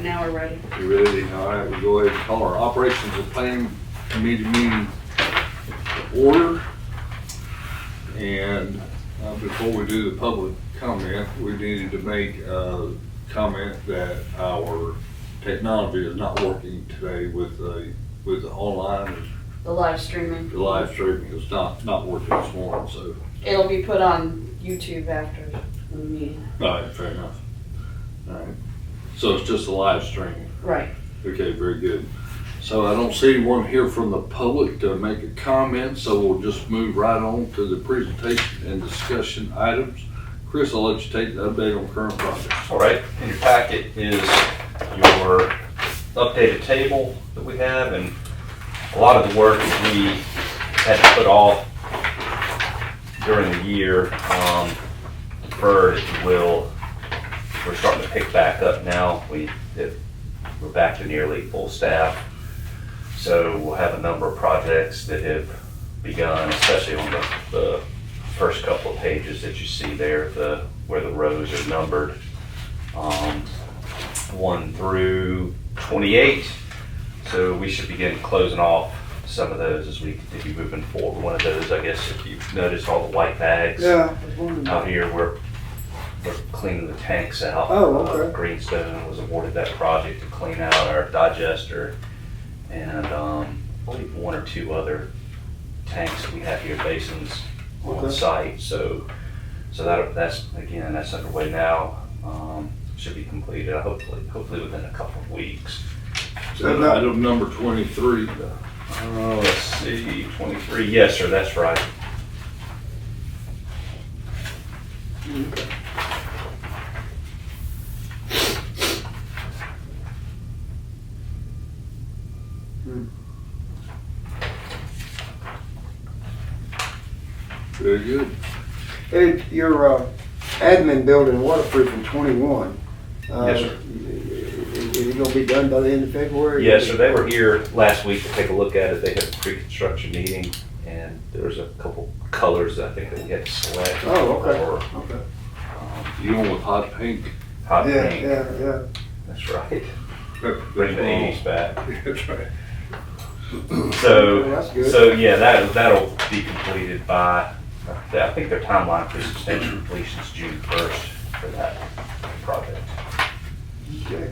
now we're ready. You ready? All right, we'll go ahead and call our operations and planning committee meeting to order. And before we do the public comment, we needed to make a comment that our technology is not working today with the online. The live streaming. The live streaming is not working this morning, so. It'll be put on YouTube after the meeting. All right, fair enough. All right. So it's just a live streaming. Right. Okay, very good. So I don't see anyone here from the public to make a comment, so we'll just move right on to the presentation and discussion items. Chris, I'll let you take the update on current projects. All right, in your packet is your updated table that we have, and a lot of the work that we had to put off during the year, deferred, if you will, we're starting to pick back up now. We're back to nearly full staff. So we'll have a number of projects that have begun, especially on the first couple of pages that you see there, where the rows are numbered, 1 through 28. So we should begin closing off some of those as we continue moving forward. One of those, I guess, if you've noticed all the white bags out here, we're cleaning the tanks out. Oh, okay. Greenstone was awarded that project to clean out our digester, and I believe 1 or 2 other tanks that we have here, basins on site. So that's underway now. Should be completed hopefully within a couple of weeks. So item number 23. Let's see, 23. Yes, sir, that's right. Okay. Very good. Hey, your admin building waterproofing 21. Yes, sir. Is it gonna be done by the end of February? Yes, sir, they were here last week to take a look at it. They had a pre-construction meeting, and there was a couple colors that I think that we had to select. Oh, okay. For, Okay. You on with hot pink? hot Yeah, pink. yeah. That's right. That's Bring the 80s back. That's right. That's good. So yeah, that'll be completed by, I think their timeline for substantial completion is June 1st for that project. Okay.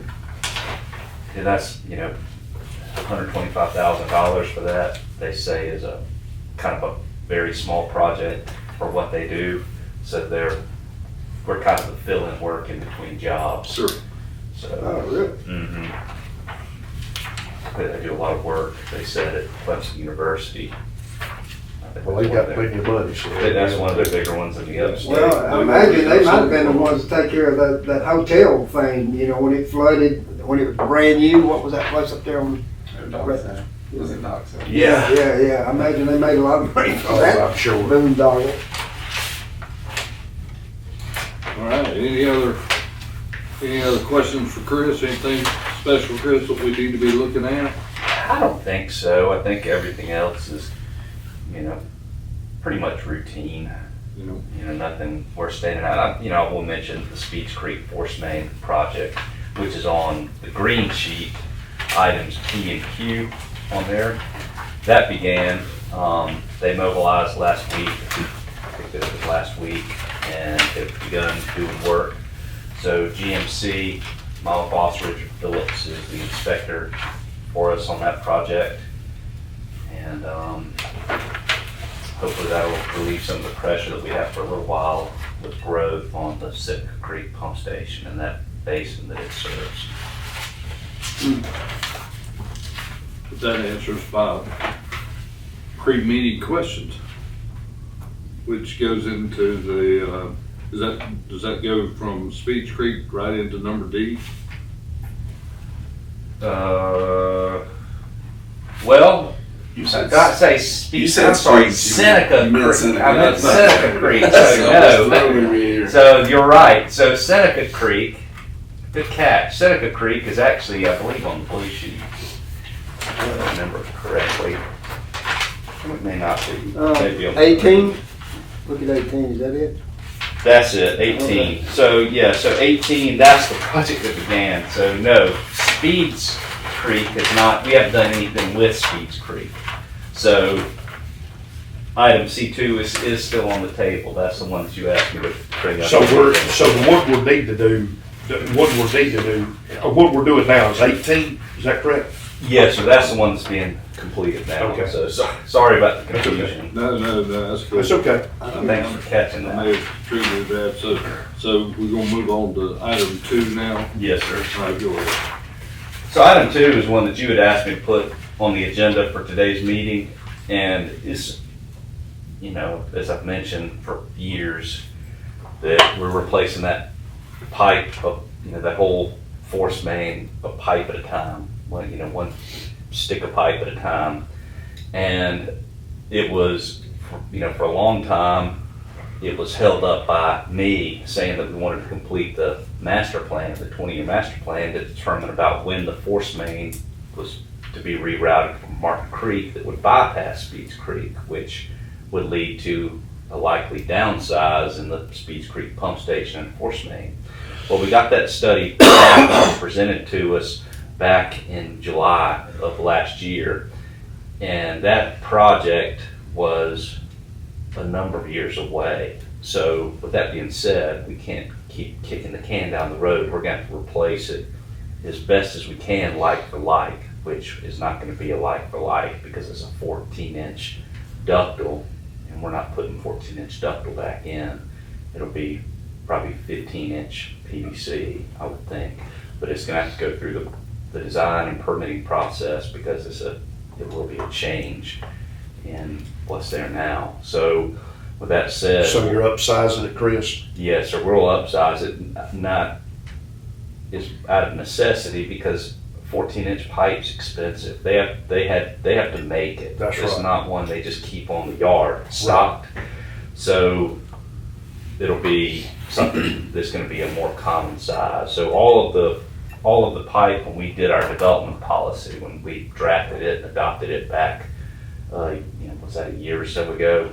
And that's, $125,000 for that, they say is a kind of a very small project for what they do. So we're kind of the fill-in work in between jobs. Sure. So, Oh, really? They do a lot of work, they said, at Clemson University. Well, they got plenty of money, so. That's one of their bigger ones in the upstate. Well, I imagine they might have been the ones to take care of that hotel thing, when it flooded, when it was brand new. What was that place up there on? Was it Knoxville? Yeah. Yeah. I imagine they made a lot of money from that. I'm sure. Boondoggle. All right, any other questions for Chris? Anything special, Chris, that we need to be looking at? I don't think so. I think everything else is, pretty much routine. Nothing worth standing out. I will mention the Speeds Creek Force Main project, which is on the green sheet, items P and Q on there. That began, they mobilized last week, I think this was last week, and they've begun doing work. So GMC, my boss Richard Phillips is the inspector for us on that project. And hopefully that will relieve some of the pressure that we have for a little while with growth on the Sitka Creek pump station and that basin that it serves. That answers my pre-meeting questions, which goes into the, does that go from Speeds Creek right into number D? Well, You I said, got to say Speed. You said I'm sorry, Speeds. Seneca You meant Creek. Seneca. I meant Seneca Creek. That's So throwing me no. here. So you're right. So Seneca Creek, good catch. Seneca Creek is actually, I believe, on the blue sheet. If I remember correctly. It may not be. Maybe on the- 18. Look at 18. Is that it? That's it, 18. Okay. So 18, that's the project that began. So no, Speeds Creek is not, we haven't done anything with Speeds Creek. So item C2 is still on the table. That's the one that you asked me to bring up. So the one we need to do, what we're doing now is 18, is that correct? Yes, sir, that's the one that's being completed now. Okay. So, sorry about the That's okay. confusion. No, that's good. It's okay. Thanks for catching I may that. have treated that, so we're gonna move on to item 2 now. Yes, sir. All right, go ahead. So item 2 is one that you had asked me to put on the agenda for today's meeting, and it's, you know, as I've mentioned for years, that we're replacing that pipe of, you know, that whole force main, a pipe at a time, one stick of pipe at a time. And it was, for a long time, it was held up by me saying that we wanted to complete the master plan, the 20-year master plan, to determine about when the force main was to be rerouted from Martin Creek that would bypass Speeds Creek, which would lead to a likely downsize in the Speeds Creek pump station and force main. Well, we got that study presented to us back in July of last year, and that project was a number of years away. So with that being said, we can't keep kicking the can down the road. We're going to have to replace it as best as we can, like for like, which is not going to be a like for like because it's a 14-inch ductile, and we're not putting 14-inch ductile back in. It'll be probably 15-inch PVC, I would think, but it's going to have to go through the design and permitting process because it will be a change in what's there now. So with that said, So you're upsizing it, Chris? yes, or we'll upsize it. Not is out of necessity because 14-inch pipe's expensive. They have to make it. That's It's right. not one they just keep on the yard stocked. So it'll be something that's going to be a more common size. So all of the pipe, when we did our development policy, when we drafted it and adopted it back, was that a year or so ago?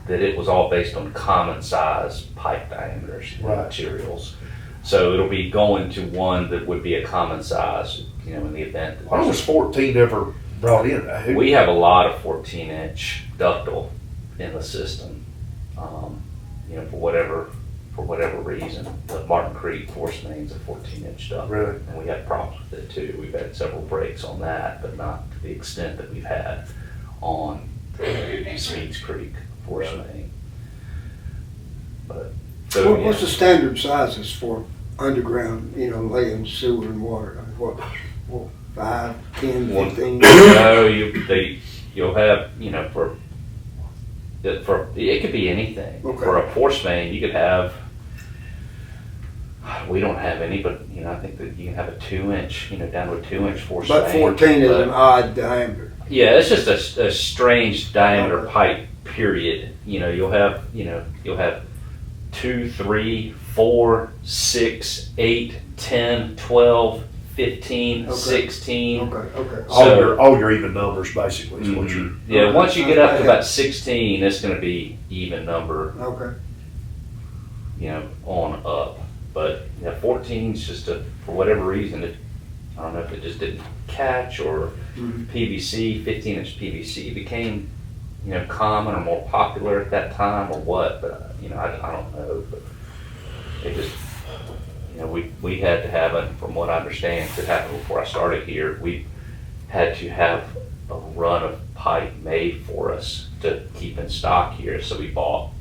That it was all based on common size pipe diameters and Right. materials. So it'll be going to one that would be a common size, in the event that Why was 14 ever brought in? we have a lot of 14-inch ductile in the system. For whatever reason, the Martin Creek force main's a 14-inch ductile. Really? And we had problems with it too. We've had several breaks on that, but not to the extent that we've had on the Speeds Creek force main. But, so, What's the standard sizes for underground, laying sewer and water? What, 5, 10, 15? No, you'll have, it could be anything. Okay. For a force main, you could have, we don't have any, but, I think that you can have a 2-inch, down to a 2-inch force main. But 14 is But- an odd diameter. Yeah, it's just a strange diameter pipe, period. You'll have 2, 3, 4, 6, 8, 10, 12, 15, Okay. 16. Okay. All your even numbers, basically, is what you're. Mhm. Yeah, once you get up to about 16, it's gonna be even number, Okay. on up. But, 14 is just for whatever reason, I don't know if it just didn't catch or Mhm. PVC, 15-inch PVC became, common or more popular at that time or what, but, I don't know. But it just, we had to have it, from what I understand, it happened before I started here, we had to have a run of pipe made for us to keep in stock here, so we bought,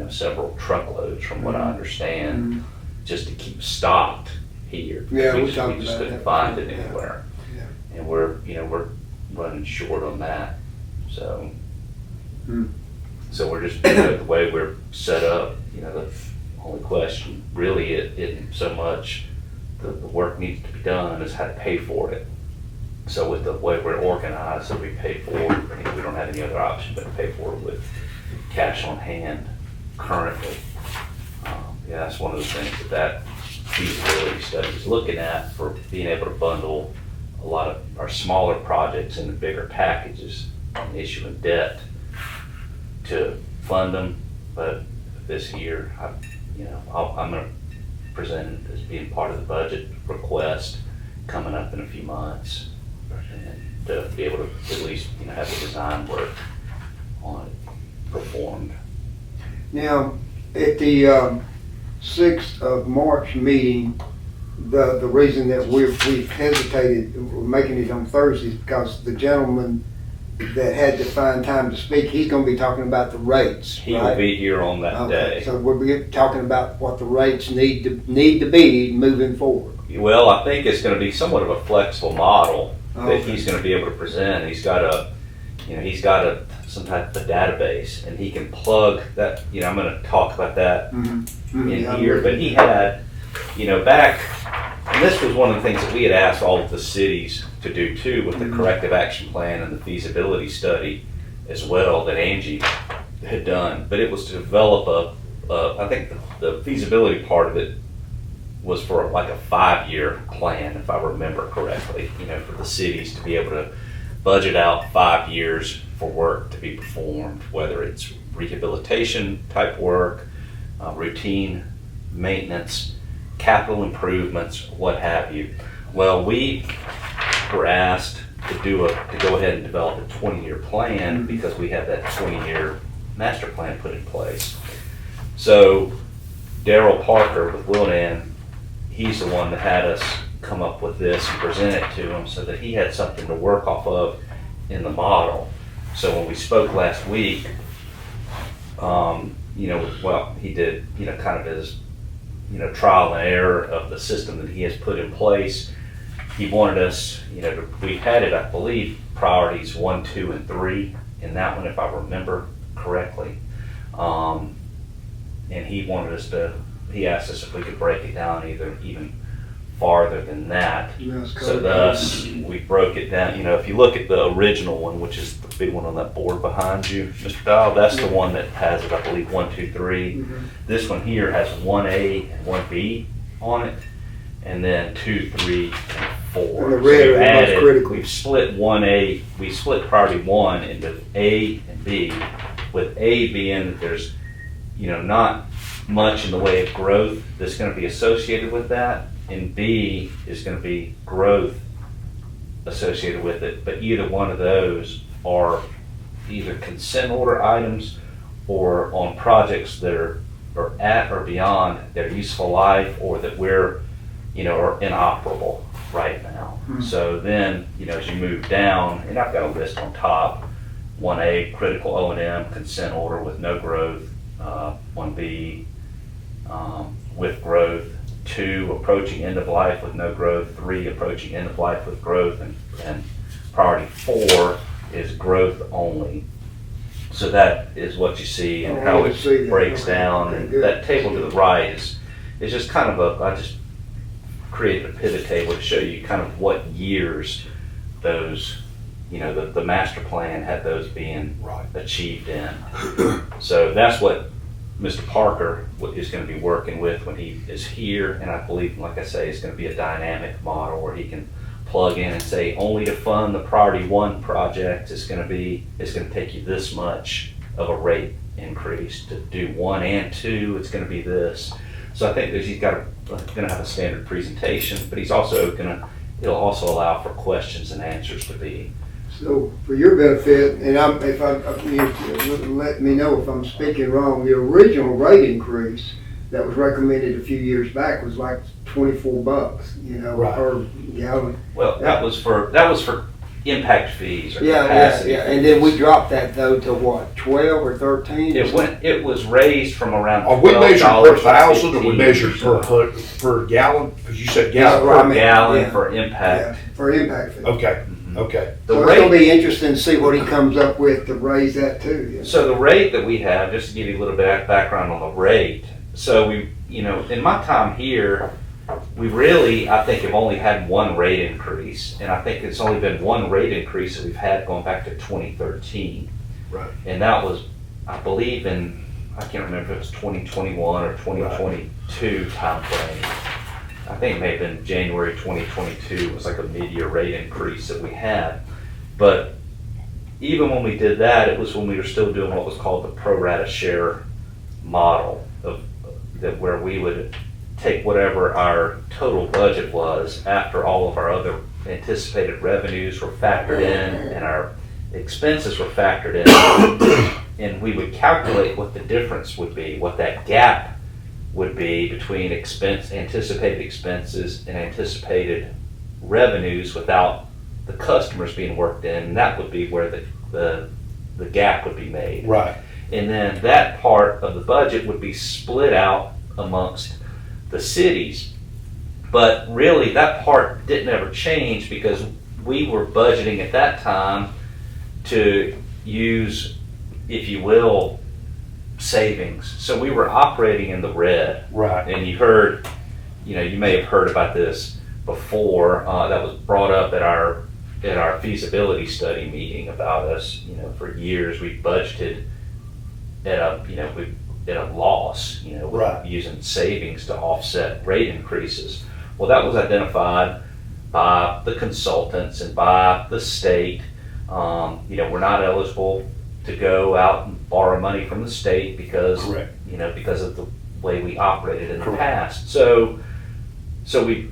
several truckloads from what I understand, Mhm. just to keep stocked here. Yeah, we We talked just about couldn't that. find it Yeah. anywhere. Yeah. And we're running short on that, so. Hmm. So we're just, the way we're set up, the only question really isn't so much the work needs to be done, is how to pay for it. So with the way we're organized, so we pay for it, we don't have any other option but to pay for it with cash on hand currently. Yeah, that's one of the things that feasibility study is looking at, for being able to bundle a lot of our smaller projects into bigger packages and issuing debt to fund them. But this year, I'm going to present it as being part of the budget request, coming up in a few months, and to be able to at least, have the design work on it performed. Now, at the 6th of March meeting, the reason that we've hesitated, we're making it on Thursday, is because the gentleman that had to find time to speak, he's gonna be talking about the rates, He will right? be here on that Okay, day. so we'll be talking about what the rates need to be moving forward. Well, I think it's gonna be somewhat of a flexible model that Okay. he's gonna be able to present. He's got some type of a database, and he can plug that, I'm gonna talk about that in here, but he had, back, and this was one of the things that we had asked all of the cities to do too, with the corrective action plan and the feasibility study as well that Angie had done, but it was to develop I think the feasibility part of it was for like a 5-year plan, if I remember correctly, for the cities to be able to budget out 5 years for work to be performed, whether it's rehabilitation type work, routine maintenance, capital improvements, what have you. Well, we were asked to go ahead and develop a 20-year plan because we have that 20-year master plan put in place. So Daryl Parker with Willdan, he's the one that had us come up with this and present it to him so that he had something to work off of in the model. So when we spoke last week, he did, kind of his, trial and error of the system that he has put in place. He wanted us, we had it, I believe, priorities 1, 2, and 3 in that one, if I remember correctly. And he asked us if we could break it down even farther than that. So thus, we broke it down. If you look at the original one, which is the big one on that board behind you, Mr. Dial, that's the one that has it, I believe, 1, 2, 3. This one here has 1A and 1B on it, and then 2, 3, and 4. And the red are the most critical. We've split 1A, we split priority 1 into A and B, with A being that there's, not much in the way of growth that's going to be associated with that, and B is going to be growth associated with it. But either one of those are either consent order items or on projects that are at or beyond their useful life, or that we're, are inoperable right now. So then, as you move down, and I've got a list on top, 1A, critical O&M, consent order with no growth, 1B, with growth, 2, approaching end of life with no growth, 3, approaching end of life with growth, and priority 4 is growth only. So that is what you see and how it breaks down. And that table to the right is just kind of I just created a pivot table to show you kind of what years those, the master plan had those being achieved in. So that's what Mr. Parker is going to be working with when he is here, and I believe, like I say, it's going to be a dynamic model where he can plug in and say, only to fund the priority 1 project it's going to take you this much of a rate increase. To do 1 and 2, it's going to be this. So I think that he's going to have a standard presentation, but it'll also allow for questions and answers to be. So for your benefit, and let me know if I'm speaking wrong, the original rate increase that was recommended a few years back was like $24, per gallon. Well, that was for impact fees or Yeah, capacity. and then we dropped that though to what, 12 or 13? It was raised from around Are we measured per $12 thousand or we $15 measured per gallon? Because you said Yeah, gallon. right. per gallon Yeah. for impact. Yeah, for impact fee. Okay, okay. The So it's gonna rate, be interesting to see what he comes up with to raise that too. Yeah. so the rate that we have, just to give you a little bit of background on the rate. So we, in my time here, we really, I think, have only had 1 rate increase, and I think it's only been 1 rate increase that we've had going back to 2013. Right. And that was, I believe I can't remember if it was 2021 or 2022 timeframe. I think it may have been January 2022, it was like a mid-year rate increase that we had. But even when we did that, it was when we were still doing what was called the pro rata share model, where we would take whatever our total budget was after all of our other anticipated revenues were factored in and our expenses were factored in, and we would calculate what the difference would be, what that gap would be between anticipated expenses and anticipated revenues without the customers being worked in, and that would be where the gap would be made. Right. And then that part of the budget would be split out amongst the cities. But really, that part didn't ever change because we were budgeting at that time to use, if you will, savings. So we were operating in the red. Right. And you heard, you may have heard about this before, that was brought up at our feasibility study meeting about us. For years we budgeted at a loss, Right. using savings to offset rate increases. Well, that was identified by the consultants and by the state. We're not eligible to go out and borrow money from the state because, Correct. because of the way we operated in the Correct. past. So we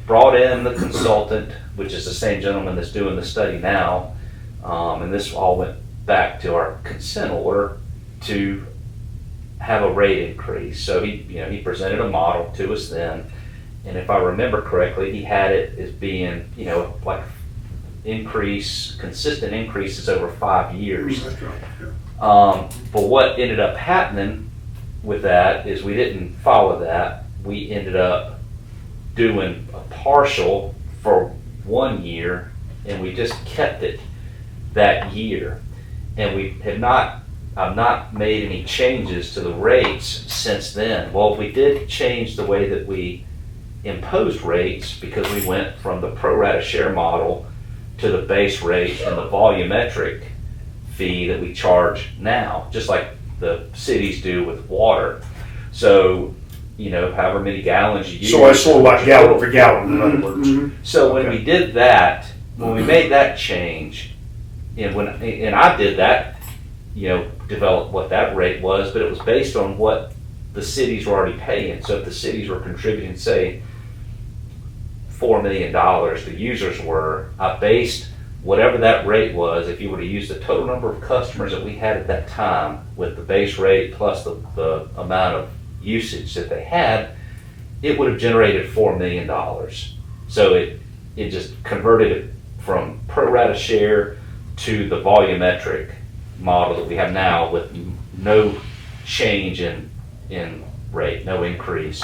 brought in the consultant, which is the same gentleman that's doing the study now. And this all went back to our consent order to have a rate increase. So he presented a model to us then. And if I remember correctly, he had it as being, like consistent increases over 5 years. That's right, yeah. But what ended up happening with that is we didn't follow that. We ended up doing a partial for 1 year, and we just kept it that year. And I've not made any changes to the rates since then. Well, we did change the way that we imposed rates because we went from the pro rata share model to the base rate and the volumetric fee that we charge now, just like the cities do with water. So, however many gallons you use. So it's sort of like gallon for gallon, in other words. So when Okay. we did that, when we made that change, and I did that, develop what that rate was, but it was based on what the cities were already paying. So if the cities were contributing, say, $4 million, the users were, I based whatever that rate was, if you were to use the total number of customers that we had at that time with the base rate plus the amount of usage that they had, it would have generated $4 million. So it just converted it from pro rata share to the volumetric model that we have now with no change in rate, no increase.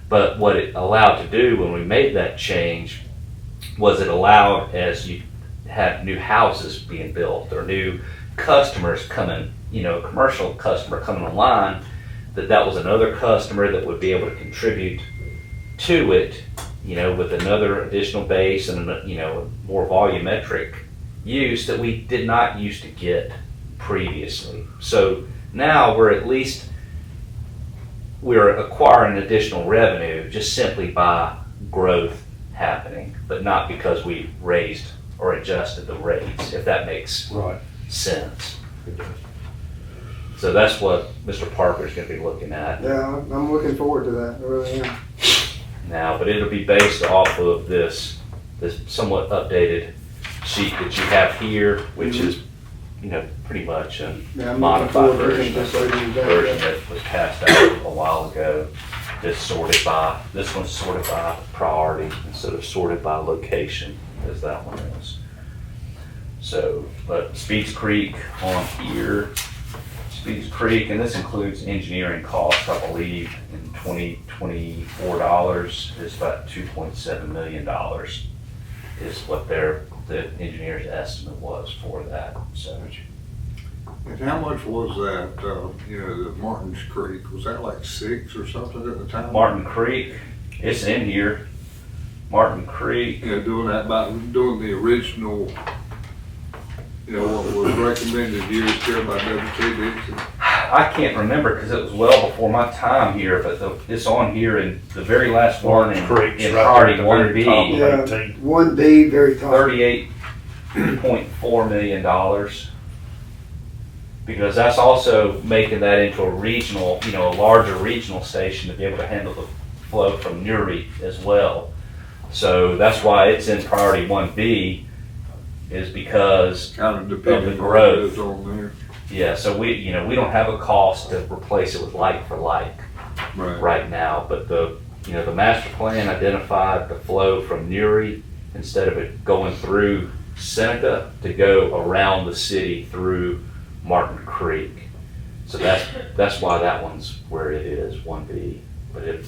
But what it allowed to do when we made that change was it allowed, as you had new houses being built or new customers coming, a commercial customer coming online, that was another customer that would be able to contribute to it, with another additional base and, more volumetric use that we did not used to get previously. So now we're acquiring additional revenue just simply by growth happening, but not because we raised or adjusted the rates, if that makes Right. sense. So that's what Mr. Parker's going to be looking at Yeah, I'm looking forward to that, I really am. now, but it'll be based off of this somewhat updated sheet that you have here, which is, pretty much a Yeah, I'm looking modified forward to version looking of at this later the today. version that was passed out a while ago. This one's sorted by priority instead of sorted by location, as that one is. So, but Speeds Creek on here, Speeds Creek, and this includes engineering costs, I believe, in 2024 dollars is about $2.7 million is what the engineer's estimate was for that, so. And how much was that, the Martin's Creek, was that like 6 or something at the time? Martin Creek, it's in here. Martin Creek, Doing the original, what was recommended years here by W.T. Dixon. I can't remember because it was well before my time here, but it's on here in the very last one in Creek's in right priority there at the very top. 1B, Yeah, 18. 1D, very top. $38.4 million. Because that's also making that into a regional, a larger regional station to be able to handle the flow from Newry as well. So that's why it's in priority 1B, is because, Kind of depending on what growth. goes on there. yeah, so we don't have a cost to replace it with like for like right now, but the master plan identified the flow from Newry, instead of it going through Seneca, to go around the city through Martin Creek. So that's why that one's where it is, 1B, but it,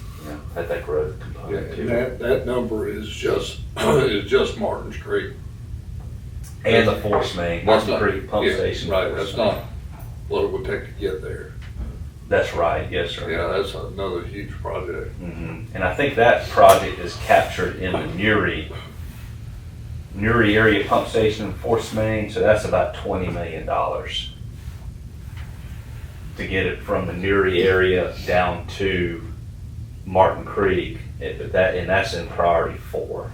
had that growth Yeah, component and to it. that number is just, is just Martin's Creek. And the force main, That's Martin not- Creek pump yeah, station. Right, force that's main. not what it would take to get there. That's right, yes, sir. Yeah, that's another huge project. And I think that project is captured in the Newry area pump station and force main, so that's about $20 million to get it from the Newry area down to Martin Creek, and that's in priority 4.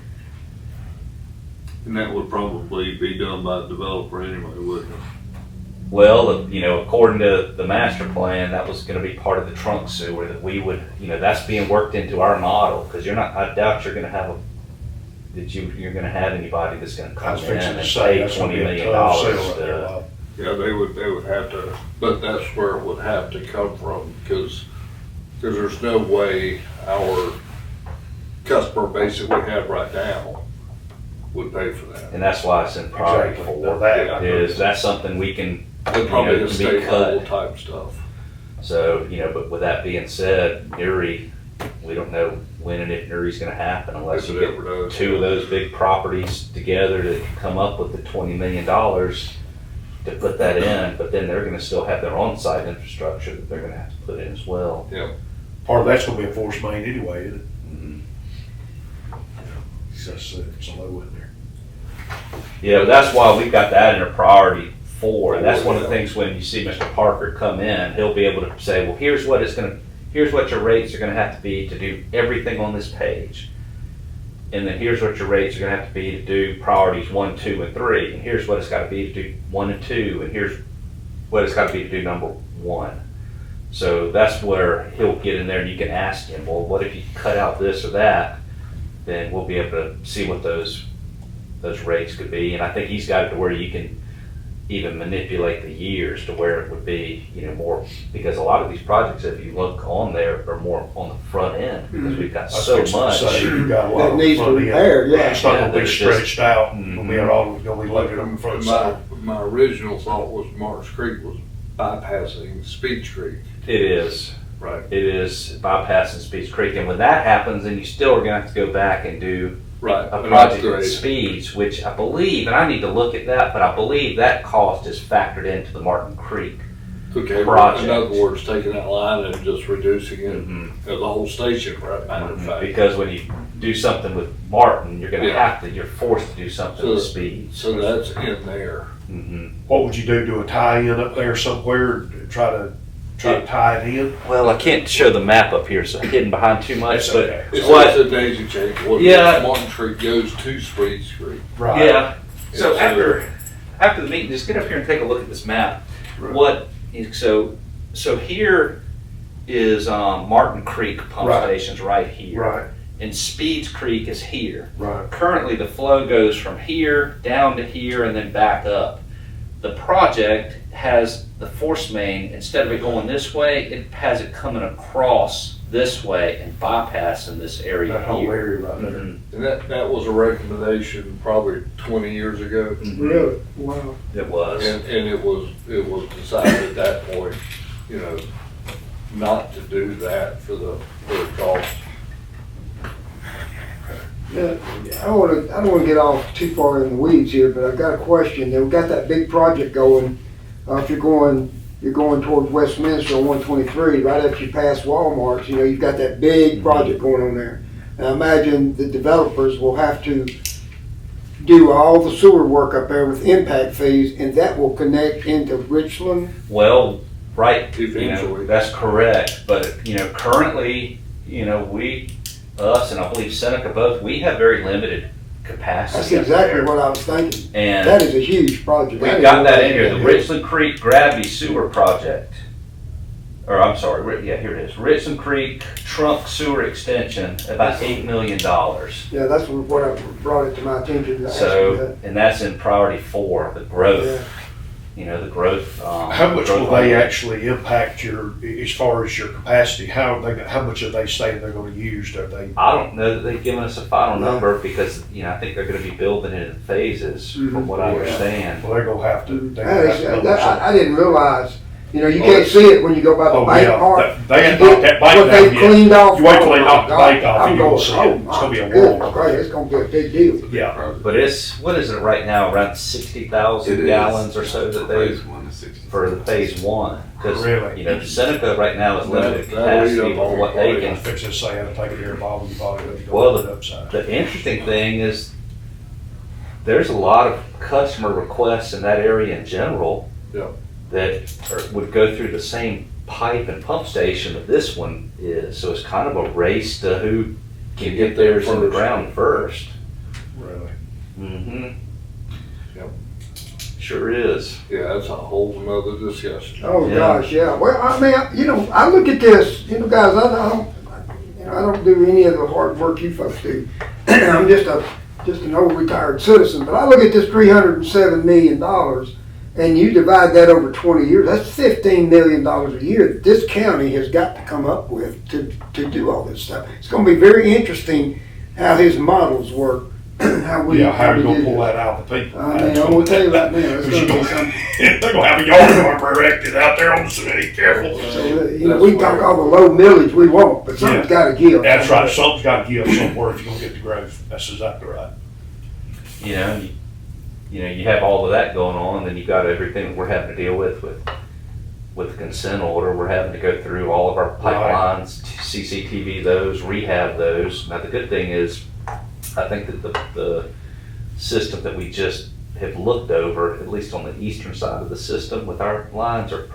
And that would probably be done by the developer anyway, wouldn't it? Well, according to the master plan, that was gonna be part of the trunk sewer that we would, that's being worked into our model, because I doubt you're gonna have you're gonna have anybody that's gonna I come was in fixing and to say, pay that's gonna $20 be a million tough sale right there, to, Bob. Yeah, they would have to, but that's where it would have to come from, because there's no way our customer base that we have right now would pay for that. and that's why it's in priority Exactly. Now 4. that, I Is that's something we can, It probably can is be state level cut. type stuff. So, but with that being said, Newry, we don't know when and if Newry's gonna happen unless If you it get ever does. 2 of those big properties together to come up with the $20 million to put that in, but then they're gonna still have their on-site infrastructure that they're gonna have to put in as well. Part of that's gonna be a force main anyway, isn't it? Mhm. It's just, it's a low in there. Yeah, but that's why we've got that in a priority 4, and that's one of the things when you see Mr. Parker come in, he'll be able to say, well, here's what your rates are gonna have to be to do everything on this page. And then here's what your rates are gonna have to be to do priorities 1, 2, and 3, and here's what it's gotta be to do 1 and 2, and here's what it's gotta be to do number 1. So that's where he'll get in there and you can ask him, well, what if you cut out this or that? Then we'll be able to see what those rates could be, and I think he's got it to where you can even manipulate the years to where it would be, more, because a lot of these projects, if you look on there, are more on the front end, because we've got I was so fixing to much. say, you've got a lot That on needs the to front end. repair, yeah. It's not Yeah, gonna be there's just- stretched out, it'll be all gonna be loaded on the front side. My original thought was Martin's Creek was bypassing Speech Creek. It is. Right. It is bypassing Speeds Creek, and when that happens, then you still are gonna have to go back and do Right. a an project at upgrade. Speeds, which I believe, and I need to look at that, but I believe that cost is factored into the Martin Creek. Okay, project. in other words, taking that line and just reducing it, Mhm. the whole station, for that matter of fact. Because when you do something with Martin, you're gonna Yeah. you're forced to do something with Speeds. So that's in there. What would you do a tie-in up there somewhere, try to tie it in? Well, I can't show the map up here, so I'm hidden behind too much, That's but okay. It's what, a daisy chain. What Yeah. Martin Creek goes to Speech Creek. Right. yeah. So Yeah, after the meeting, just get up here and take a look at this map. Right. What, so here is Martin Creek pump Right. stations right here. Right, And Speeds Creek is here. right. Currently, the flow goes from here down to here and then back up. The project has the force main, instead of it going this way, it has it coming across this way and bypassing this area That whole here. area right there. Mhm. And that was a recommendation probably 20 years ago. Really? Wow. It was. And it was decided at that point, not to do that for the cost. Yeah, I don't wanna get off too far in the weeds here, but I've got a question. We've got that big project going, if you're going towards Westminster on 123, right after you pass Walmart's, you've got that big project going on there. And I imagine the developers will have to do all the sewer work up there with impact fees, and that will connect into Richland. Well, right, Eventually. that's correct, but, currently, us and I believe Seneca both, we have very limited capacity. That's up exactly there. what I was thinking. And That is a huge project. we've got that in here, the Richland Creek Gravity Sewer Project, or I'm sorry, yeah, here it is. Ritson Creek Trunk Sewer Extension, about $8 million. Yeah, that's what brought it to my attention. to ask you So, that. and that's in priority 4, the growth. Yeah. You know, the growth. How much will growth they rate. actually impact as far as your capacity? How much are they saying they're gonna use? Are they, I don't know that they've given us a final No. number because, you know, I think they're gonna be building it in phases from what I Yeah. understand. well, they're gonna have to, I didn't realize, you know, you can't see it when you go by the Oh, bank yeah, part. they hadn't knocked that bank What they down yet. cleaned off. You wait till they oh knock the my bank God, off and I'm you'll going, see oh it. It's my gonna be a goodness, world. great, it's gonna be a big deal. Yeah, But what is it right now, around 60,000 gallons or so that they, Phase 1 is 60. for the phase 1? Because, Really? you know, Seneca right now is limited That'll eat capacity up for what they I can. fix this, say, I'll take it here, bottle, you bottle, you go Well, to the upside. The interesting thing is, there's a lot of customer requests in that area in general. Yeah. That would go through the same pipe and pump station that this one is, so it's kind of a race to who can get theirs in the First. ground first. Really? Mm-hmm. Yep. Sure is. Yeah, that's a whole nother discussion. Oh, Yeah. gosh, yeah. Well, I mean, you know, I look at this, you know, guys, I don't do any of the hard work you folks do. I'm just an old retired citizen, but I look at this $307 million and you divide that over 20 years, that's $15 million a year that this county has got to come up with to do all this stuff. It's gonna be very interesting how his models work, how we How you do gonna pull this. that out of the people? I mean, I'm gonna tell you right now, it's Because gonna you be something. they're gonna have a yard arm erected out there on the city, careful. So, you know, we can talk all the low millage we want, but something's gotta give. That's right, something's gotta give somewhere if you're gonna get the growth, that's exactly right. You know, you have all of that going on, then you've got everything that we're having to deal with the consent order. We're having to go through all of our pipelines, CCTV those, rehab those. Now, the good thing is, I think that the system that we just have looked over, at least on the eastern side of the system, with our lines are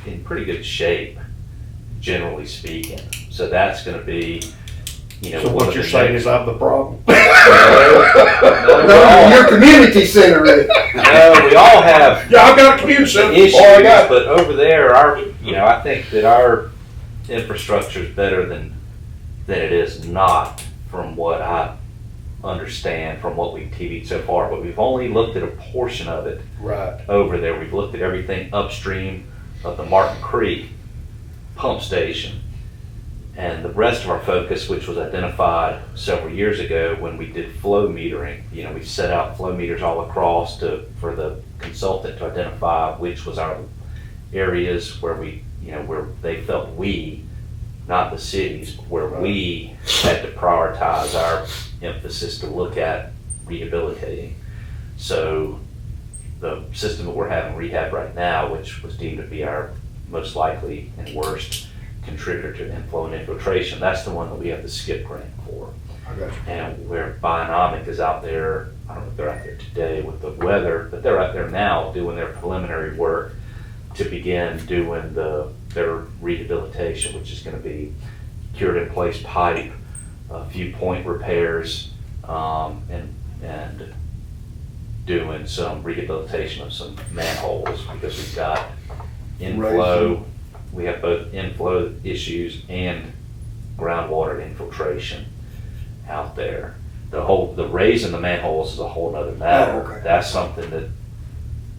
in pretty good shape, generally speaking. So that's gonna be, you know. So one what of you're the saying next- is I'm the problem? No, your community center is. No, we all have Yeah, I've got a community center. issues, All I got. but over there, I think that our infrastructure is better than it is not, from what I understand, from what we've TV'd so far, but we've only looked at a portion of it Right. over there. We've looked at everything upstream of the Martin Creek pump station. And the rest of our focus, which was identified several years ago when we did flow metering, you know, we set out flow meters all across for the consultant to identify which was our areas where where they felt not the cities, but where we had to prioritize our emphasis to look at rehabilitating. So the system that we're having rehab right now, which was deemed to be our most likely and worst contributor to inflow and infiltration, that's the one that we have the SCIP grant for. I got you. And where Bionomic is out there, I don't know if they're out there today with the weather, but they're out there now doing their preliminary work to begin doing their rehabilitation, which is gonna be cured in place pipe, a few point repairs, and doing some rehabilitation of some manholes, because we've got inflow, we have both inflow issues and groundwater infiltration out there. The raising the manholes is a whole nother matter. Oh, okay. That's something that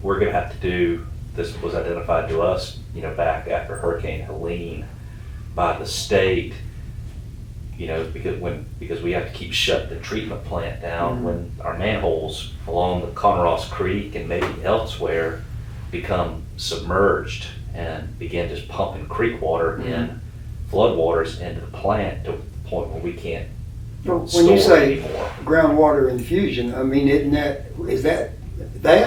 we're gonna have to do. This was identified to us, back after Hurricane Helene by the state, because we have to keep shut the treatment plant down when our manholes along the Conross Creek and maybe elsewhere become submerged and begin just pumping creek water in, flood waters into the plant to the point where we can't When store you it say anymore. groundwater infusion, I mean, is that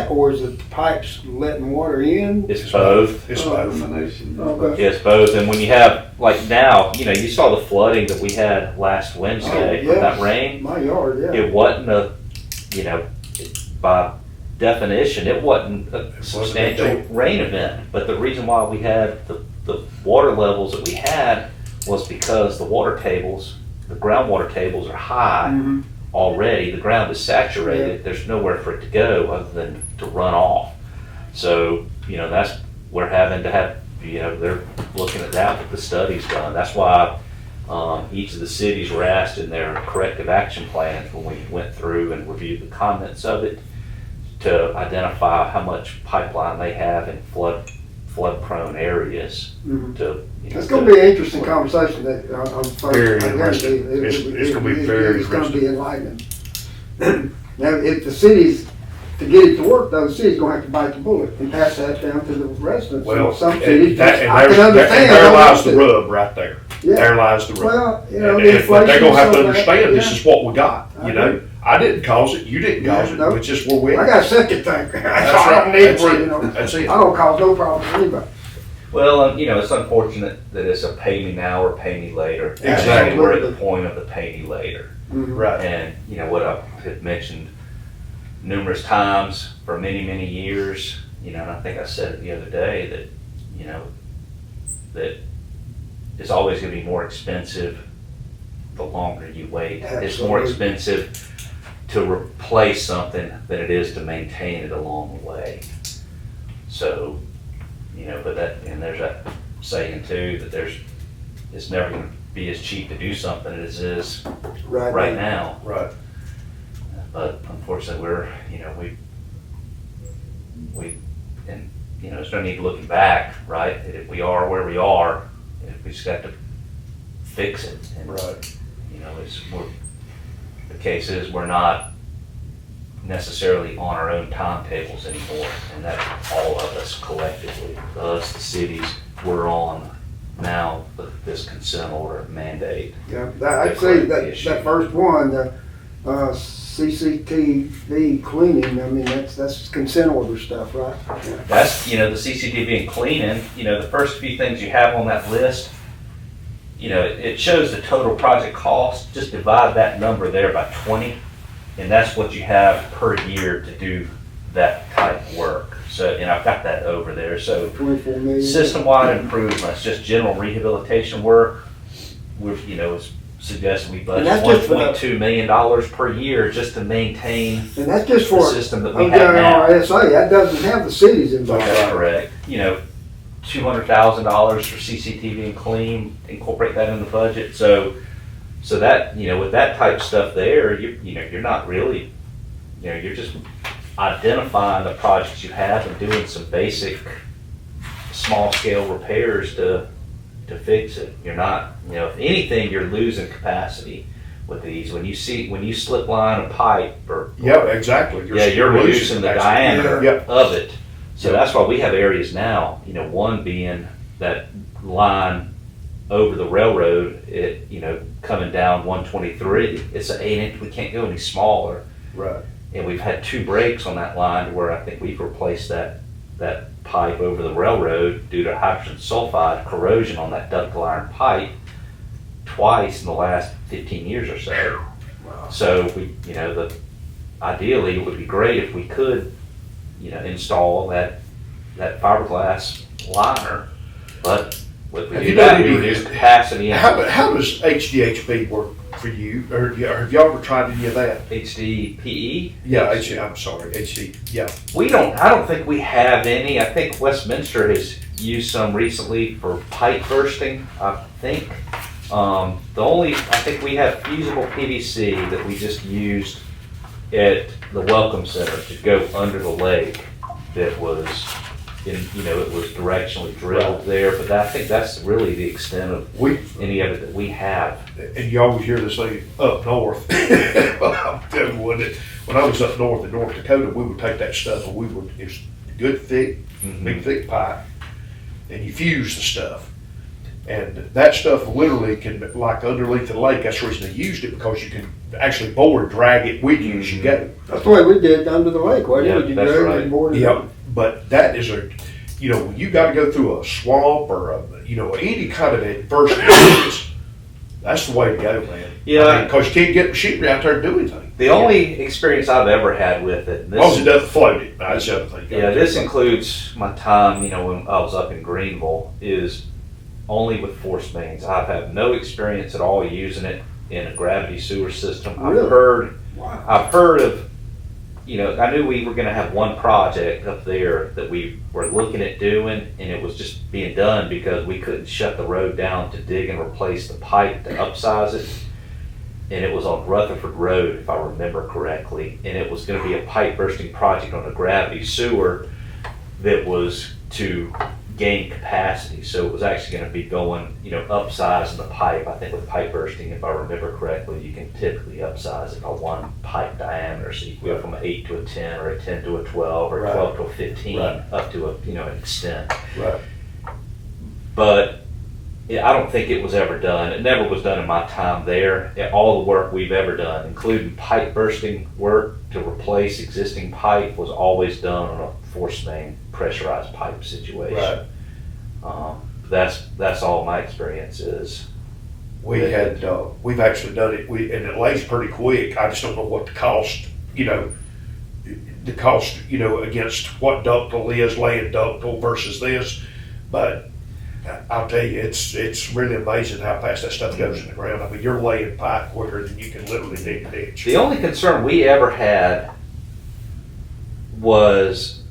or is it the pipes letting water in? It's both. It's Oh. both. Combination. Okay. It's both, and when you have, like now, you saw the flooding that we had last Wednesday Oh, with yeah. that rain. My yard, yeah. It wasn't by definition, it wasn't a wasn't substantial a big- rain event. But the reason why we had the water levels that we had was because the groundwater tables are high Mhm. already. The ground is saturated. There's nowhere for it to go other than to run off. So, that's we're having to have, you know, they're looking at that with the studies done. That's why each of the cities were asked in their corrective action plans when we went through and reviewed the comments of it to identify how much pipeline they have in flood-prone areas. Mhm. To you know, It's gonna be an interesting conversation that, Very I guarantee interesting. you, It's gonna be very It's gonna interesting. be enlightening. Now, if the cities, to get it to work, though, the city's gonna have to bite the bullet and pass that down to the residents. Well, Some cities, that, and I can there's, understand. and there how lies they the do it. rub right there. Yeah. There lies the rub. Well, you know, And- the and- But they're inflation. gonna have to and stuff like that, understand this yeah. is what we got, I you know? agree. I didn't cause it, you didn't cause it, no. it's just where we I at. got a septic tank. That's That's all I right. don't need That's for, it. you know. That's it. I don't cause no problem to anybody. Well, you know, it's unfortunate that it's a pay me now or pay me later. Exactly. And we're at the point of the pay me later. Mhm. Right. And, you know, what I have mentioned numerous times for many, many years, you know, and I think I said it the other day that, you know, that it's always gonna be more expensive the longer you wait. It's more Absolutely. expensive to replace something than it is to maintain it along the way. So, you know, but that, and there's that saying too, that it's never gonna be as cheap to do something as it is right now. Right. But unfortunately, we're, you know, and, you know, there's no need looking back, right? If we are where we are, we just got to fix it. And, Right. you know, the case is, we're not necessarily on our own timetables anymore, and that's all of us collectively, us, the cities, we're on now with this consent order mandate. Yeah, I'd say that first one, the CCTV cleaning, I mean, that's consent order stuff, right? Yeah. That's, you know, the CCTV and cleaning, you know, the first few things you have on that list, you know, it shows the total project cost, just divide that number there by 20, and that's what you have per year to do that type of work. So, and I've got that over there, so 24 million. system-wide improvements, just general rehabilitation work, we've, you know, it's suggested we And budget that's just for the- $1.2 million per year just to maintain And that's just the for system that we have now. OJRSA, that doesn't have the cities involved. That's correct. You know, $200,000 for CCTV and clean, incorporate that in the budget. So that, you know, with that type stuff there, you know, you're not really, you know, you're just identifying the projects you have and doing some basic small scale repairs to fix it. You're not, you know, if anything, you're losing capacity with these. When you slip line a pipe or Yeah, exactly. you're reducing the diameter Yep. of it. So that's why we have areas now, you know, one being that line over the railroad, it, you know, coming down 123, it's an 8-inch, we can't go any smaller. Right. And we've had 2 breaks on that line where I think we've replaced that pipe over the railroad due to hydrogen sulfide corrosion on that ductile iron pipe twice in the last 15 years or so. So we, you know, ideally it would be great if we could, you know, install that fiberglass liner, but if we Have do you that, done we any- reduce capacity and How does HDHP work for you, or have y'all ever tried any of that? HDPE. Yeah, I'm sorry, HD, yeah. I don't think we have any. I think Westminster has used some recently for pipe bursting, I think. I think we have fusible PVC that we just used at the Welcome Center to go under the lake that was you know, it was directionally drilled Right. there, but I think that's really the extent of We, any of it that we have. and you always hear this thing up north. I'm telling you, when I was up north in North Dakota, we would take that stuff and it was good thick, big thick pipe, and you fuse the stuff. And that stuff literally can, like underneath the lake, that's the reason they used it, because you can actually bore and drag it with you as you go. That's the way we did under the lake, wasn't Yeah, it? You that's drug right. and boarded Yeah, up. but that is you know, when you gotta go through a swamp or you know, any kind of adversity, that's the way to go, man. Yeah. Because you can't get machinery out there to do anything. The only experience I've ever had with it, As long as it doesn't float it, that's the other thing. yeah, this includes my time, you know, when I was up in Greenville, is only with force mains. I've had no experience at all using it in a gravity sewer system. Really? I've heard of you know, I knew we were gonna have one project up there that we were looking at doing, and it was just being done because we couldn't shut the road down to dig and replace the pipe to upsize it. And it was on Rutherford Road, if I remember correctly, and it was gonna be a pipe bursting project on a gravity sewer that was to gain capacity. So it was actually gonna be going, you know, upsizing the pipe. I think with pipe bursting, if I remember correctly, you can typically upsize it by one pipe diameter. So you can go from an 8 to a 10, or a 10 to a 12, or a Right. 12 to a 15, Right. up to a, you know, an extent. Right. But yeah, I don't think it was ever done. It never was done in my time there. All the work we've ever done, including pipe bursting work to replace existing pipe, was always done on a force main pressurized pipe situation. Right. That's all my experience is. We had, we've actually done it, and it lays pretty quick. I just don't know what the cost, you know, against what ductile is, laying ductile versus this. But I'll tell you, it's really amazing how fast that stuff goes in the ground. I mean, you're laying pipe quicker than you can literally dig a ditch. The only concern we ever had was,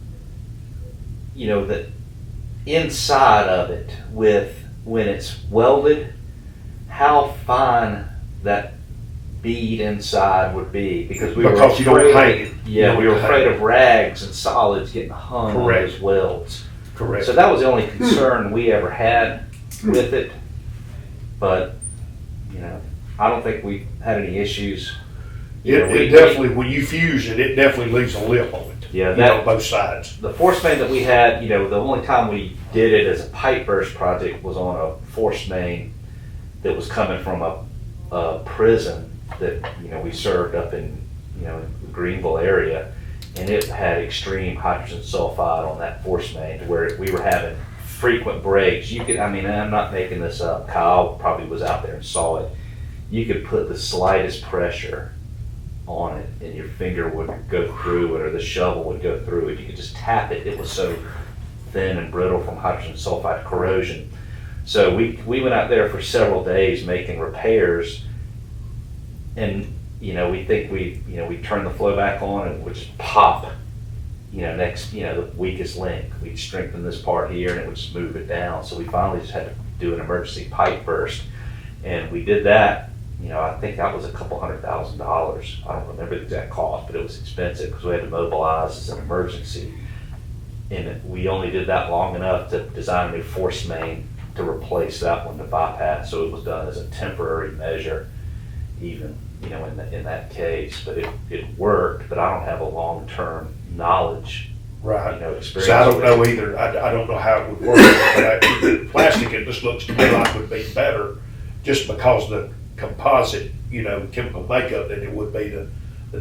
you know, the inside of it with, when it's welded, how fine that bead inside would be, because we were Because you don't afraid- hang it. You Yeah, don't we were hang afraid it. of rags and solids getting hung on Correct. those welds. Correct. So that was the only concern we ever had with it. But, you know, I don't think we had any issues. You know, It definitely, when you fuse it, it definitely leaves a lip on it. Yeah, You know, both sides. the force main that we had, you know, the only time we did it as a pipe burst project was on a force main that was coming from a prison that, you know, we served up in, you know, the Greenville area. And it had extreme hydrogen sulfide on that force main to where we were having frequent breaks. You could, I mean, I'm not making this up, Kyle probably was out there and saw it. You could put the slightest pressure on it and your finger would go through it, or the shovel would go through it. You could just tap it. It was so thin and brittle from hydrogen sulfide corrosion. So we went out there for several days making repairs, and you know, we think we turn the flow back on and it would just pop, you know, next, you know, the weakest link. We'd strengthen this part here and it would just move it down. So we finally just had to do an emergency pipe burst. And we did that, you know, I think that was a couple $100,000. I don't remember the exact cost, but it was expensive because we had to mobilize as an emergency. And we only did that long enough to design a new force main to replace that one to bypass. So it was done as a temporary measure, even, you know, in that case. But it worked, but I don't have a long-term knowledge, Right. you know, experience. So I don't with know it. either. I don't know how it would work. But plastic, it just looks to me like would be better just because the composite, you know, chemical makeup than it would be the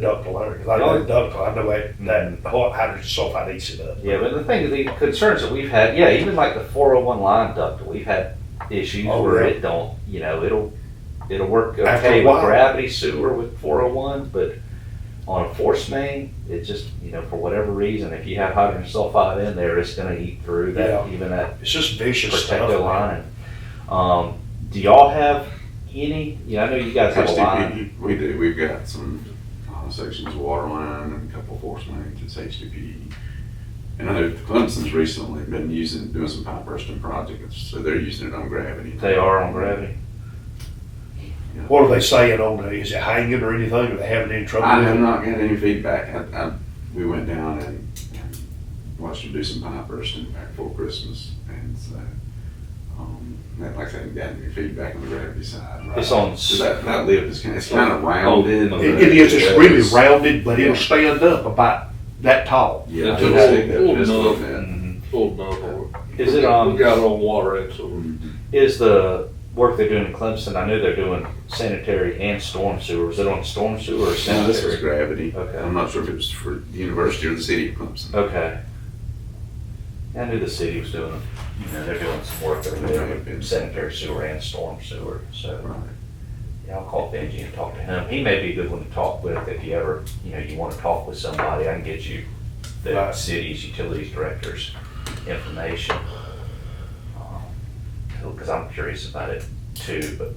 ductile iron. Because I know the ductile, I know that hydrogen sulfide eats it up. Yeah, but the thing, the concerns that we've had, yeah, even like the 401 line ductile, we've had issues Oh, where yeah. it don't, you know, it'll work After okay a with while. gravity sewer with 401, but on a force main, it just, you know, for whatever reason, if you have hydrogen sulfide in there, it's gonna eat through that, Yeah. even that It's just vicious stuff. protective line. Do y'all have any, I know you guys have a line. HDPE, we do, we've got some sections of water line and a couple of force mains, it's HDPE. And I know Clemson's recently been doing some pipe bursting projects, so they're using it on gravity. They are on gravity? What are they saying on the, is it hanging or anything? Are they having any trouble? I with have it? not got any feedback. We went down and watched them do some pipe bursting back before Christmas, and so, like I said, haven't gotten any feedback on the gravity side. It's on, So that lip is it's kind of rounded. Oh, It is, it's but really it's- rounded, but it'll stand up about that tall. Yeah, It's it'll a stick up little just a little nub. bit. Mhm. Full nub. Is it, We got it on water and so. Is the work they're doing in Clemson, I know they're doing sanitary and storm sewer. Is it on storm sewer or Now, this was sanitary? gravity. Okay. I'm not sure if it was for the university or the city of Clemson. Okay. I knew the city was doing, they're doing some work over there with sanitary sewer and storm sewer, so. Right. Yeah, I'll call Benji and talk to him. He may be a good one to talk with if you ever, you want to talk with somebody. I can get you the Right. city's utilities director's information. Because I'm curious about it too, but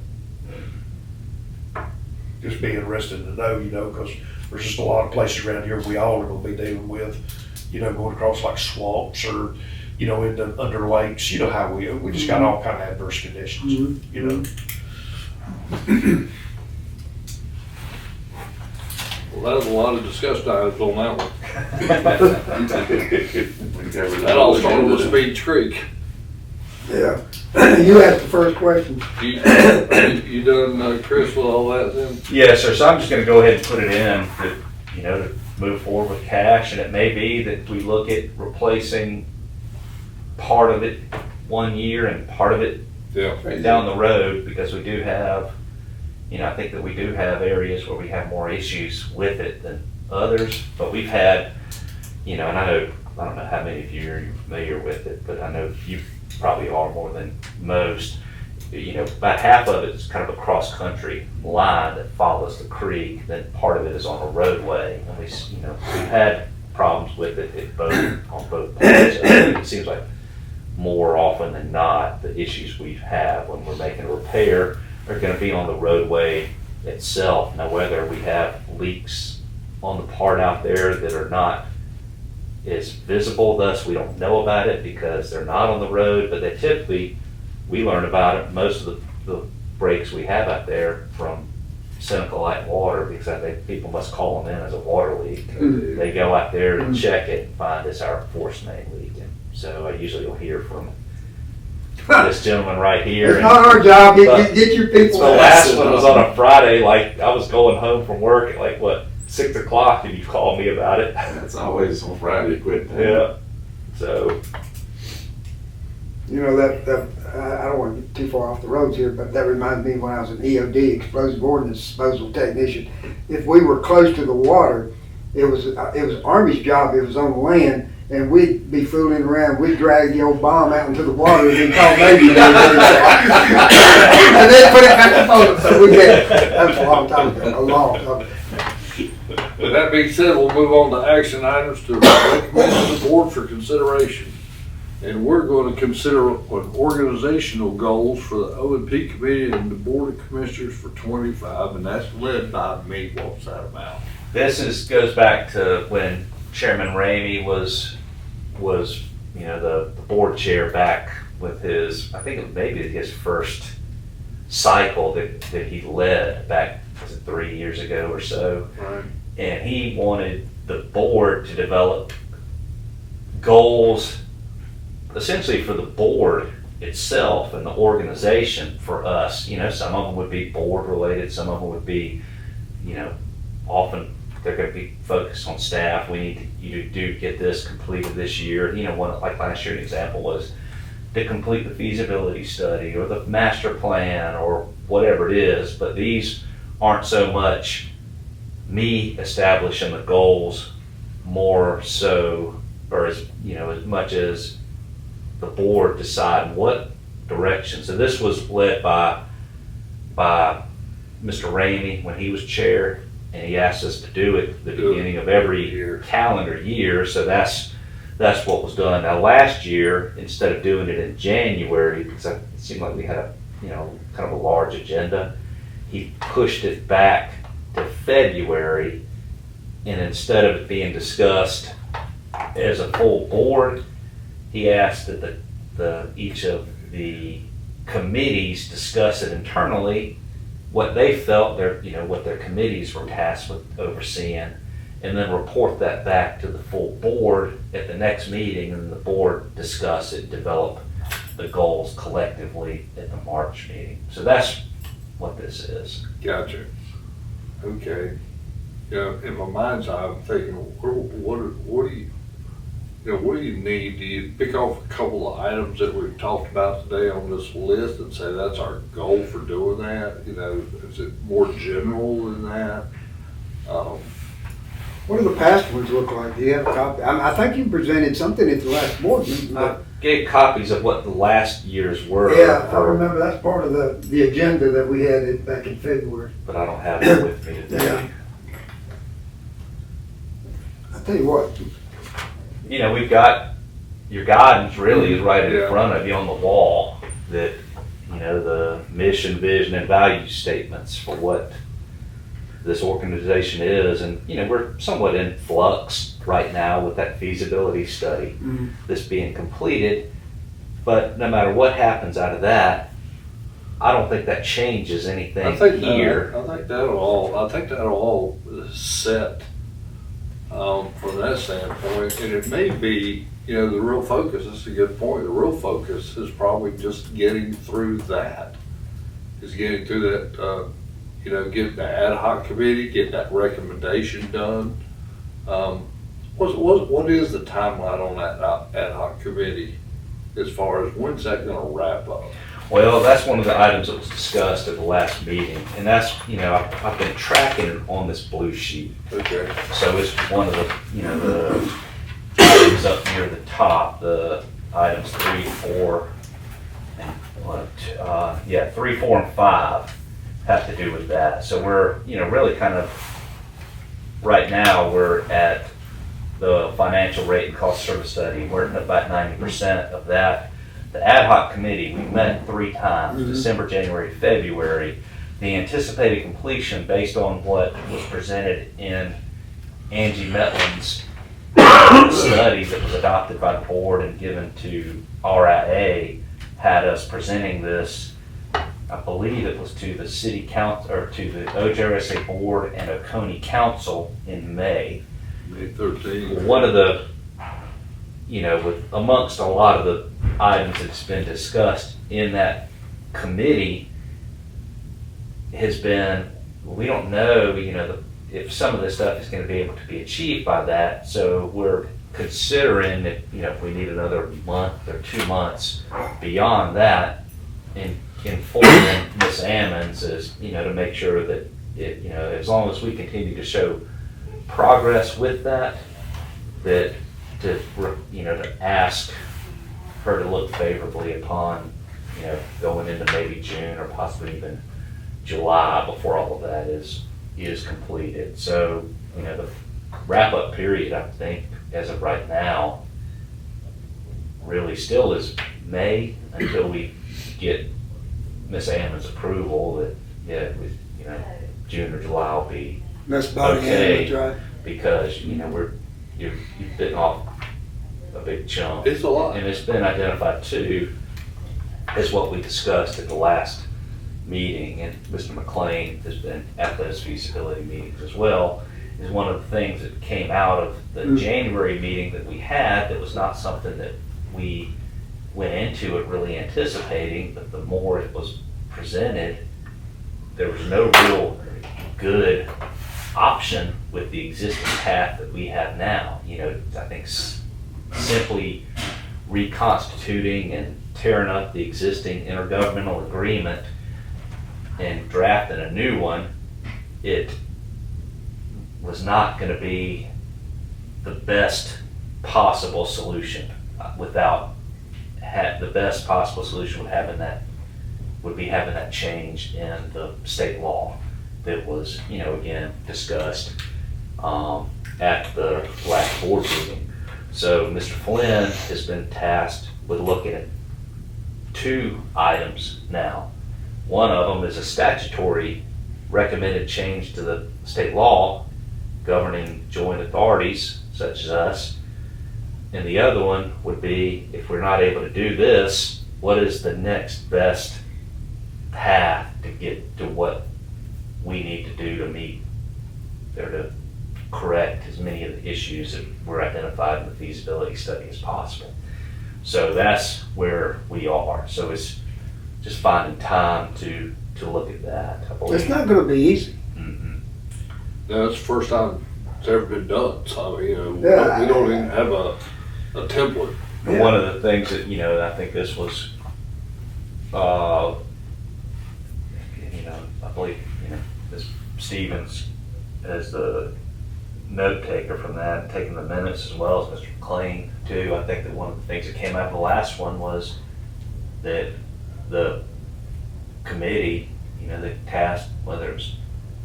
Just be interested to know, because there's just a lot of places around here we all are gonna be dealing with, going across like swamps or, under lakes, how we just got all kind of adverse conditions, Well, that was a lot of discussion items on that one. We covered That all started with it. Speeds Creek. Yeah. You asked the first question. You done, Chris, with all that then? Yes, sir, so I'm just gonna go ahead and put it in that, to move forward with cash, and it may be that we look at replacing part of it 1 year and part of it Yeah. down the road, because we do have, I think that we do have areas where we have more issues with it than others, but we've had, and I don't know how many of you are familiar with it, but I know you probably are more than most. About half of it is kind of a cross-country line that follows the creek, then part of it is on a roadway, and we've had problems with it on both parts. It seems like more often than not, the issues we have when we're making a repair are gonna be on the roadway itself. Now, whether we have leaks on the part out there that are not as visible, thus we don't know about it because they're not on the road, but they typically, we learn about it, most of the breaks we have out there from Seneca Light Water, because I think people must call them in as a water leak. They go out there and check it and find it's our force main leak. And so I usually will hear from this gentleman right here. It's not our job, But get your people. The last one was on a Friday, like I was going home from work at 6 o'clock, and you called me about it. That's always on Friday, quit. Yeah, so. I don't want to get too far off the roads here, but that reminds me when I was an EOD, explosive ordnance disposal technician. If we were close to the water, it was Army's job, it was on land, and we'd be fooling around, we'd drag the old bomb out into the water and then call Navy. And then put it back on it, so that was a long time ago, a long time ago. With that being said, we'll move on to action items to recommend to the board for consideration. And we're going to consider organizational goals for the O&P committee and the board of commissioners for 25, and that's led by me. What's that about? This goes back to when Chairman Ramey was the board chair back with his, I think it may be his first cycle that he led back, was it 3 years ago or so? Right. And he wanted the board to develop goals essentially for the board itself and the organization for us. Some of them would be board related, some of them would be, often they're going to be focused on staff. We need you to get this completed this year. One, like last year, an example was to complete the feasibility study or the master plan or whatever it is. But these aren't so much me establishing the goals, more so, or as much as the board deciding what direction. So this was led by Mr. Ramey when he was chair, and he asked us to do it at the beginning of every calendar year. So that's what was done. Now last year, instead of doing it in January, because it seemed like we had a kind of a large agenda, he pushed it back to February, and instead of it being discussed as a full board, he asked that each of the committees discuss it internally, what they felt what their committees were tasked with overseeing, and then report that back to the full board at the next meeting, and the board discuss it, develop the goals collectively at the March meeting. So that's what this is. Gotcha. Okay. In my mind's eye, I'm thinking, what do you need? Do you pick off a couple of items that we've talked about today on this list and say that's our goal for doing that? Is it more general than that? What do the past ones look like? Do you have a copy? I think you presented something at the last board meeting. I gave copies of what the last years were. Yeah, I remember that's part of the agenda that we had back in February. But I don't have it with me today. Yeah. I'll tell you what, We've got, your guidance really is right in Yeah. front of you on the wall, that, the mission, vision, and value statements for what this organization is, and, you know, we're somewhat in flux right now with that feasibility study Mhm. that's being completed. But no matter what happens out of that, I don't think that changes I anything think here. I think that'll all set, from that standpoint, and it may be, you know, the real focus, that's a good point, the real focus is probably just getting through that. Is getting through that, you know, getting the ad hoc committee, getting that recommendation done. What is the timeline on that ad hoc committee as far as when's that gonna wrap up? Well, that's one of the items that was discussed at the last meeting, and that's, you know, I've been tracking it on this blue sheet. Okay, So it's one of the, you know, the items up near the top, the items 3, 4, and what, 3, 4, and 5 have to do with that. So we're, you know, really kind of, right now, we're at the financial rate and cost service study. We're at about 90% of that. The ad hoc committee, we met 3 times, December, January, February. The anticipated completion, based on what was presented in Angie Metlin's study that was adopted by the board and given to RIA, had us presenting this, I believe it was to the city council, or to the OJRSA board and Oconee council in May. May 13th. One of the, you know, with amongst a lot of the items that's been discussed in that committee has been, we don't know, you know, if some of this stuff is going to be able to be achieved by that. So we're considering that, you know, if we need another month or 2 months beyond that, in informing Ms. Ammons is, you know, to make sure that it, you know, as long as we continue to show progress with that, that to, you know, to ask her to look favorably upon, you know, going into maybe June or possibly even July before all of that is completed. So, you know, the wrap-up period, I think, as of right now, really still is May until we get Ms. Ammons' approval that, yeah, you know, June or July will be That's about Okay. it, right? because, you know, you've bitten off a big chunk. It's a lot. And it's been identified too, as what we discussed at the last meeting, and Mr. McLean has been at those feasibility meetings as well, is one of the things that came out of the January meeting that we had that was not something that we went into it really anticipating, but the more it was presented, there was no real good option with the existing path that we have now. You know, I think simply reconstituting and tearing up the existing intergovernmental agreement and drafting a new one, it was not going to be the best possible solution without the best possible solution would be having that change in the state law that was, you know, again, discussed at the last board meeting. So Mr. Flynn has been tasked with looking at 2 items now. One of them is a statutory recommended change to the state law governing joint authorities such as us. And the other one would be, if we're not able to do this, what is the next best path to get to what we need to do to meet or to correct as many of the issues that were identified in the feasibility study as possible. So that's where we are. So it's just finding time to look at that, I believe. It's not gonna be easy. Mhm. Now, it's the first time it's ever been done, so, you know, Yeah. we don't even have a template. But one of the things that, you know, I think this was, you know, I believe, you know, Ms. Stevens as the note taker from that, and taking the minutes as well as Mr. McLean too. I think that one of the things that came out of the last one was that the committee, you know, the task, whether it's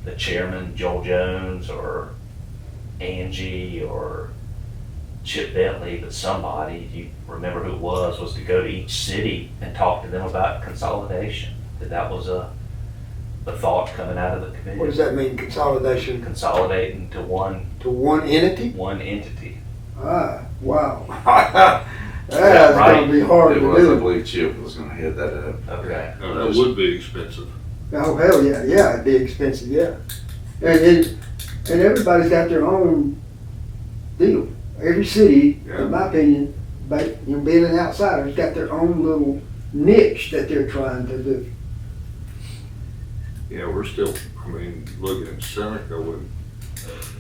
the chairman, Joel Jones, or Angie, or Chip Bentley, but somebody, if you remember who it was to go to each city and talk to them about consolidation. That was a the thought coming out of the What does committee. that mean, consolidation Consolidating to one to one entity? entity. Ah, wow. That's right? gonna be hard It to was, I do. believe Chip was gonna head that up. Okay. That would be expensive. Oh, hell, yeah, yeah, it'd be expensive, yeah. And everybody's got their own deal. Every city, Yeah. in my opinion, being an outsider, has got their own little niche that they're trying to do. Yeah, we're still, I mean, looking at Seneca,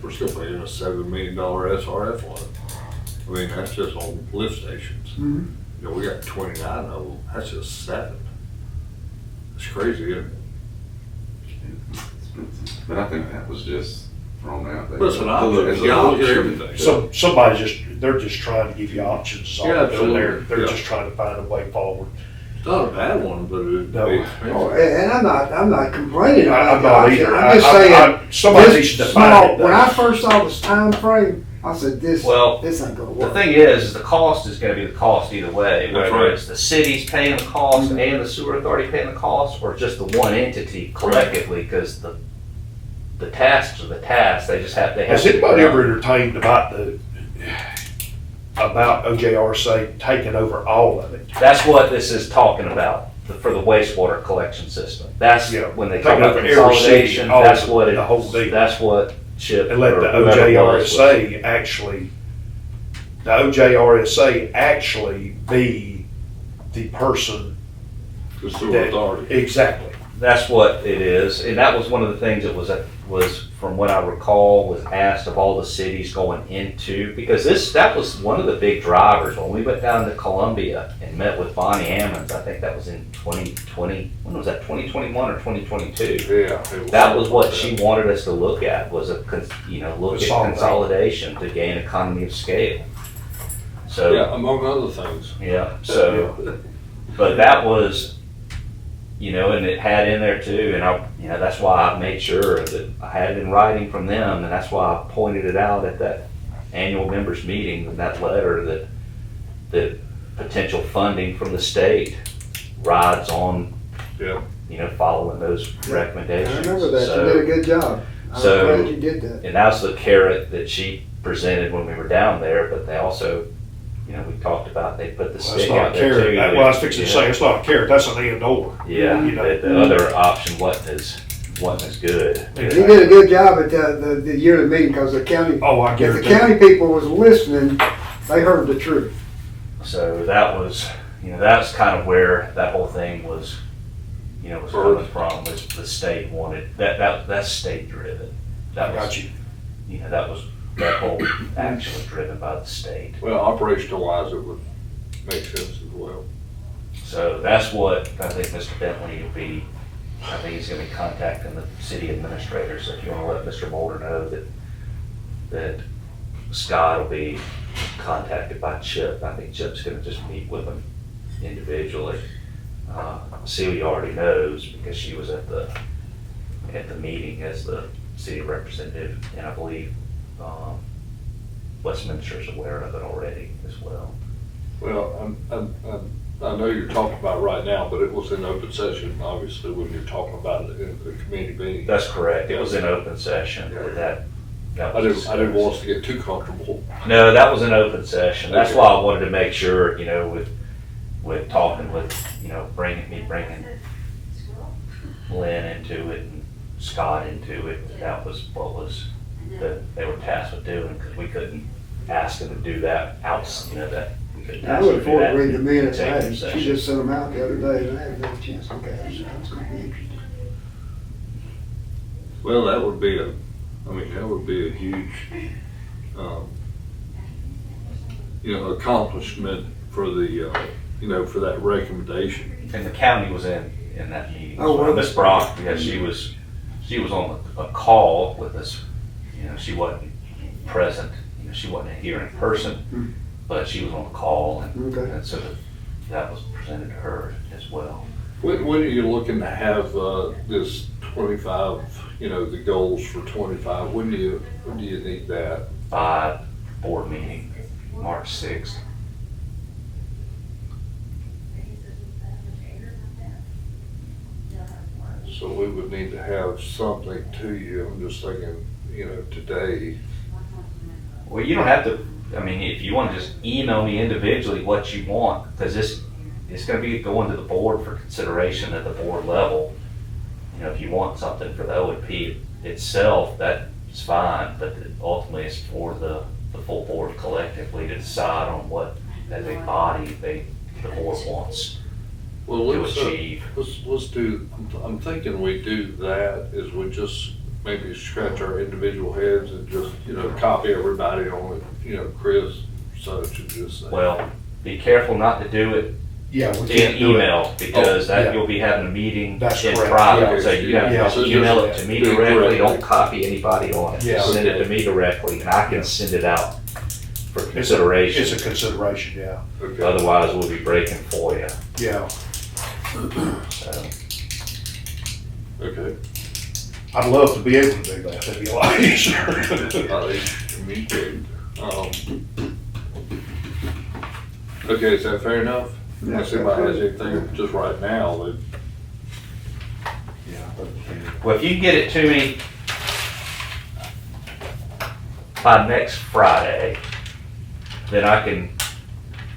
we're still paying a $7 million SRF loan. I mean, that's just on lift stations. Mhm. You know, we got 29 of them, that's just 7. It's crazy, isn't it? But I think that was just thrown out there. Listen, I'm, As a yeah, I look at option. everything. They're just trying to give you options. is all Yeah, they're doing. absolutely, They're yeah. just trying to find a way forward. It's not a bad one, but it'd No. be Oh, expensive. and I'm not complaining I'm about not that. either. I'm just saying, Somebody this needs to small, define it. when I first saw this time frame, I said, this Well, ain't gonna The work. thing is the cost is gonna be the cost either way, That's whether right. it's the city's paying the cost Mhm. and the sewer authority paying the cost, or just the one entity collectively, because the tasks are the tasks, they have Has to be anybody done. ever entertained about OJRC taking over all of it? That's what this is talking about, for the wastewater collection system. That's Yeah, when they talk taking about over every city, consolidation, all that's of what the whole deal. that's what Chip. And let or the whoever it was OJRSA actually be the person. The sewer that- authority. Exactly. That's what it is, and that was one of the things that was from what I recall, was asked of all the cities going into, because that was one of the big drivers, when we went down to Columbia and met with Bonnie Ammons, I think that was in 2020, when was that, 2021 or 2022? Yeah. That was what she wanted us to look at, was look at Consolidate. consolidation to gain economy of scale. So, Yeah, among other things. yeah, so. But that was, and it had in there too, and that's why I made sure that I had it in writing from them, and that's why I pointed it out at that annual members meeting, in that letter, that potential funding from the state rides on, Yeah. following those I recommendations. remember that, So- you did a good job. I'm So- glad you did that. And that's the carrot that she presented when we were down there, but they also, we talked about, they put the That's stick not a out there carrot. too. Well, I was fixing to say, it's not a carrot, that's an and or. Yeah, You know. the other option wasn't as good. You did a good job at the yearly meeting, because the county, Oh, I if the guarantee. county people was listening, they heard the truth. So that was, that's kind of where that whole thing was, was coming from, was the state wanted, that's state driven. I That got was, you. that whole action was driven by the state. Well, operational wise, it would make sense as well. So that's what I think Mr. Bentley will be, I think he's gonna be contacting the city administrator, so if you wanna let Mr. Mulder know that Scott will be contacted by Chip, I think Chip's gonna just meet with him individually. Celia already knows, because she was at the meeting as the city representative, and I believe, Westminster's aware of it already as well. Well, I know you're talking about it right now, but it was in open session, obviously, when you're talking about it in the committee meeting. That's correct, it was in open session, that I didn't want us to get too comfortable. No, that was an open session. That's why I wanted to make sure, with talking with, bringing Lynn into it and Scott into it, that was what that they were tasked with doing, because we couldn't ask them to do that that we couldn't I ask them look to do forward that to reading the in minutes. executive She session. just sent them out the other day, and I haven't had a chance to look at it, so it's gonna be interesting. Well, that would be a huge, accomplishment for for that recommendation. And the county was in that meeting. Oh, well. Miss Brock, yeah, she was on a call with us. She wasn't present, she wasn't here in person, but she was on the call, Okay. and so that was presented to her as well. When are you looking to have this 25, the goals for 25? When do you need that? By board meeting, March 6th. So we would need to have something to you. I'm just thinking, today. Well, you don't have to, I mean, if you want to just email me individually what you want, because it's going to be going to the board for consideration at the board level. If you want something for the OMP itself, that's fine, but ultimately it's for the full board collectively to decide on what, as a body, the board wants Well, to let's, achieve. let's do, I'm thinking we do that, is we just maybe scratch our individual heads and just, copy everybody on it, Chris, such, and just say. Well, be careful not to do it Yeah, we in can't do it. email, because Oh, yeah. that you'll be having a meeting in That's correct. private, Yeah. so you have Yeah. to email it to me Do it directly, directly. don't copy anybody on it. Yeah. Just send it to me directly, and I can send it out for It's a consideration. consideration, yeah, Okay. Otherwise, we'll be breaking for you, yeah. so. Okay. I'd love to be able to do that, that'd be a lot easier. At least communicate. Okay, is that fair enough? Yeah, Unless anybody has anything just right now, that, Well, if you can get it to me by next Friday, then I can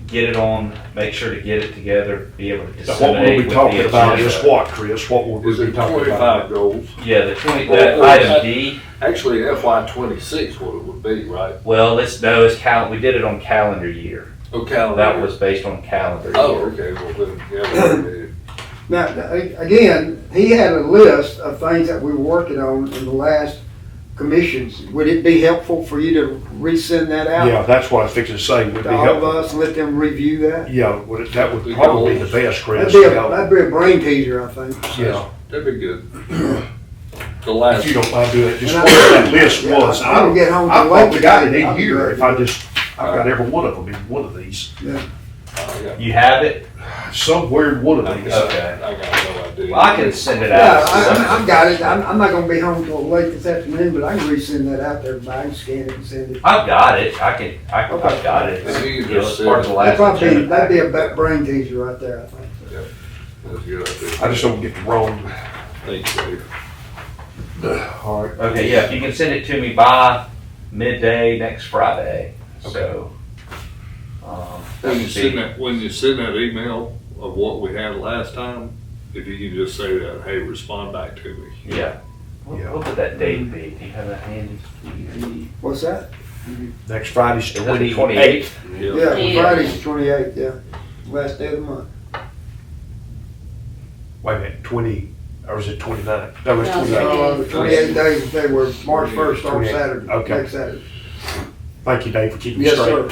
get it on, make sure to get it together, be able to Now, what disseminate we'll with be the talking about is agenda. what, Chris? What will we is be it talking 25 about? goals? Yeah, the 20, Well, that well, item D, Actually, FY 26 what it would be, right? well, it's we did it on calendar year. Oh, calendar. That was based on calendar year. Oh, okay, well then, yeah, we- Now, again, he had a list of things that we were working on in the last commissions. Would it be helpful for you to resend that out? Yeah, that's what I was fixing to say, would be To all of helpful. us, and let them review that? Yeah, that would probably be the best, Chris. That'd be a brain teaser, I think. Yeah, that'd be good. The if last, you don't mind doing it, just And what that list Yeah, was. I don't get home I till probably late got it tonight. in I'll be here glad if to. I've got every one of them in one of these. You have it? Somewhere in one of I these. got, Okay. I got no idea. Well, I can send it Yeah, out. I've got it. I'm not gonna be home till late this afternoon, but I can resend that out to everybody. I can scan it and send it. I've got it, I've got it. If you could You know, just it's part of the send- last That'd agenda be a packet. brain teaser right there, I think. That's a good idea. I just don't get the wrong. Thanks, Dave. All right. Okay, yeah, if you can send it to me by midday next Friday, so. When you send that email of what we had last time, if you can just say that, hey, respond back to me. Yeah. What would that date be? Do you have that handy? What's that? Next Friday's Is that the 28th. 28th? Yeah, Yeah. Friday's the 28th, yeah. Last day of the month. Wait a minute, 20, or is it 29? No, it's No, 28. The 28 days of February, March 1st starts 28. Saturday, Okay. next Saturday. Thank you, Dave, for keeping me Yes, straight. sir.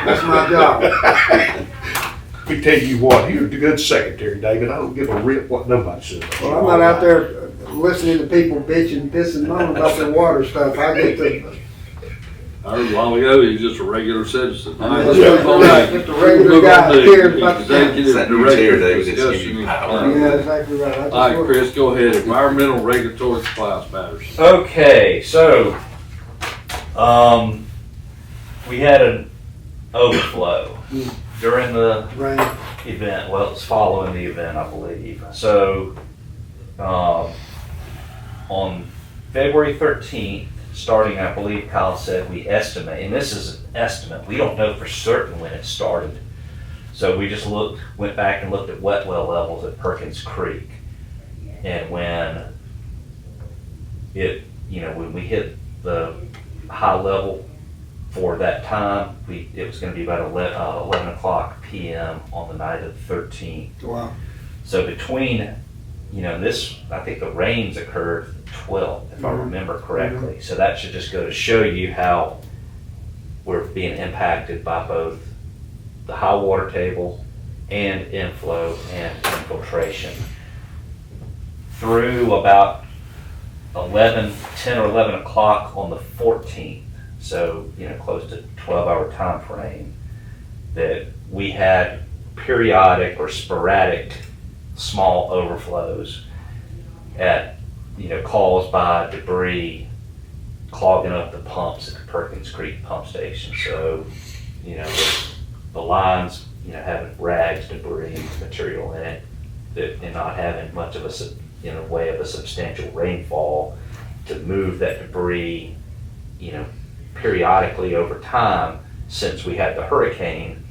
That's my job. Let me tell you what, you're a good secretary, David. I don't give a rip what nobody says. Well, I'm not out there listening to people bitching, pissing, moaning about their water stuff. I get to, I heard a while ago, he's just a regular citizen. I'm All just right, a let's move on. just a regular guy who cares about the town. It's that new chair, David, that's giving you Discussion. power. Yeah, exactly right. I just All right, work- Chris, go ahead. Environmental regulatory compliance matters. Okay, so, we had an overflow during the Rain. event, well, it's following the event, I believe. So, on February 13th, starting, I believe Kyle said, we estimate, and this is an estimate, we don't know for certain when it started. So we just went back and looked at wet well levels at Perkins Creek. And when when we hit the high level for that time, it was gonna be about 11 o'clock PM on the night of the 13th. Wow. So between, I think the rains occurred 12, if I Mhm. remember correctly. So that should just go to show you how we're being impacted by both the high water table and inflow and infiltration. Through about 10 or 11 o'clock on the 14th, so, close to 12-hour time frame, that we had periodic or sporadic small overflows caused by debris clogging up the pumps at the Perkins Creek pump station. So, the lines, having rags, debris, material in it, that, and not having much of in a way of a substantial rainfall to move that debris, periodically over time since we had the hurricane,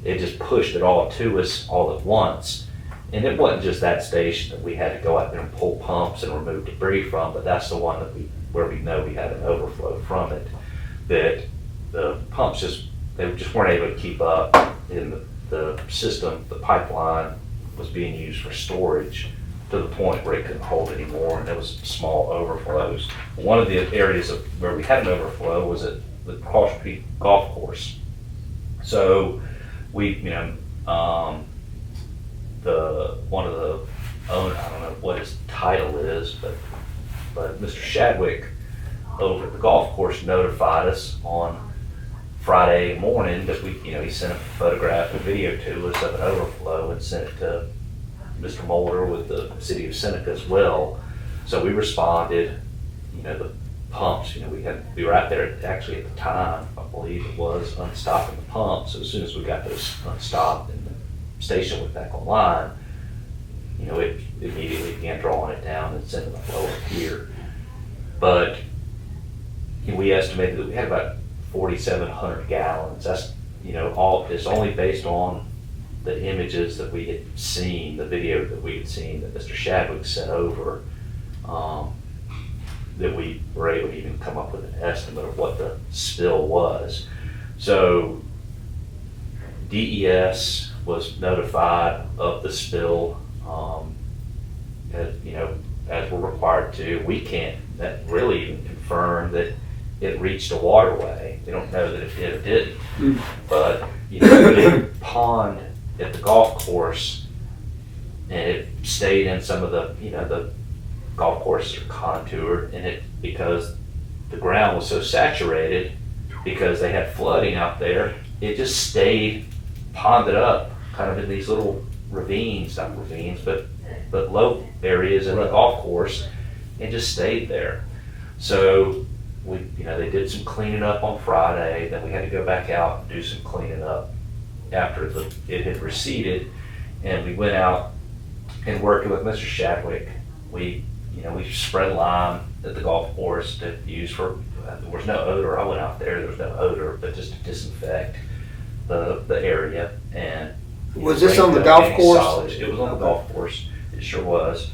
it just pushed it all to us all at once. And it wasn't just that station that we had to go out there and pull pumps and remove debris from, but that's the one that where we know we had an overflow from it, that the pumps they just weren't able to keep up in the system. The pipeline was being used for storage to the point where it couldn't hold anymore, and there was small overflows. One of the areas where we had an overflow was at the Cross Creek Golf Course. So we, one of the owners, I don't know what his title is, but Mr. Shadwick over at the golf course notified us on Friday morning that he sent a photograph and video to us of an overflow and sent it to Mr. Mulder with the city of Seneca as well. So we responded, the pumps, we were out there actually at the time, I believe it was, unstopping the pumps. So as soon as we got those unstopped and the station went back online, it immediately began drawing it down and sending the flow up here. But we estimated that we had about 4,700 gallons. That's, it's only based on the images that we had seen, the video that we had seen that Mr. Shadwick sent over, that we were able to even come up with an estimate of what the spill was. So DES was notified of the spill, as we're required to. We can't really even confirm that it reached a waterway. We don't know that it did or didn't. But the pond at the golf course, and it stayed in some of the golf courses are contoured, and because the ground was so saturated, because they had flooding out there, it just stayed ponded up kind of in these little ravines, not ravines, but low areas in the golf course, and just stayed there. So they did some cleaning up on Friday, then we had to go back out and do some cleaning up after it had receded, and we went out and working with Mr. Shadwick, we spread lime at the golf course to use for, there was no odor. I went out there was no odor, but just to disinfect the area. And was this on the golf course? Solids. It was on the golf course. It sure was.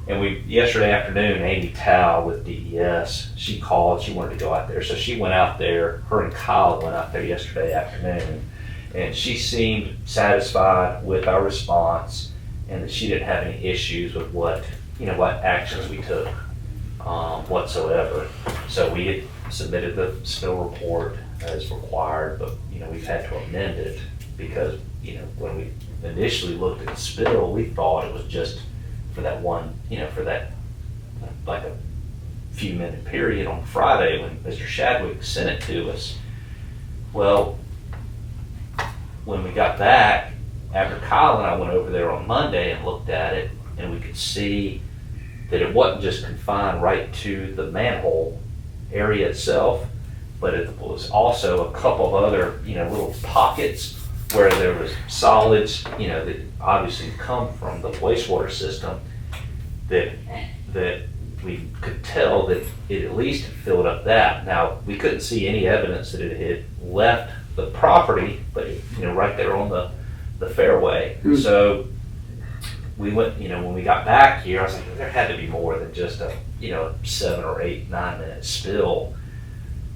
And yesterday afternoon, Amy Tao with DES, she called, she wanted to go out there. So she went out there, her and Kyle went out there yesterday afternoon, and she seemed satisfied with our response and that she didn't have any issues with what actions we took whatsoever. So we had submitted the spill report as required, but we've had to amend it because when we initially looked at the spill, we thought it was just for that one, for that like a few minute period on Friday when Mr. Shadwick sent it to us. Well, when we got back, after Kyle and I went over there on Monday and looked at it, and we could see that it wasn't just confined right to the manhole area itself, but it was also a couple of other, little pockets where there was solids, that obviously come from the wastewater system, that we could tell that it at least filled up that. Now, we couldn't see any evidence that it had left the property, but right there on the fairway. So we went, when we got back here, I was like, there had to be more than just a 7 or 8, 9 minute spill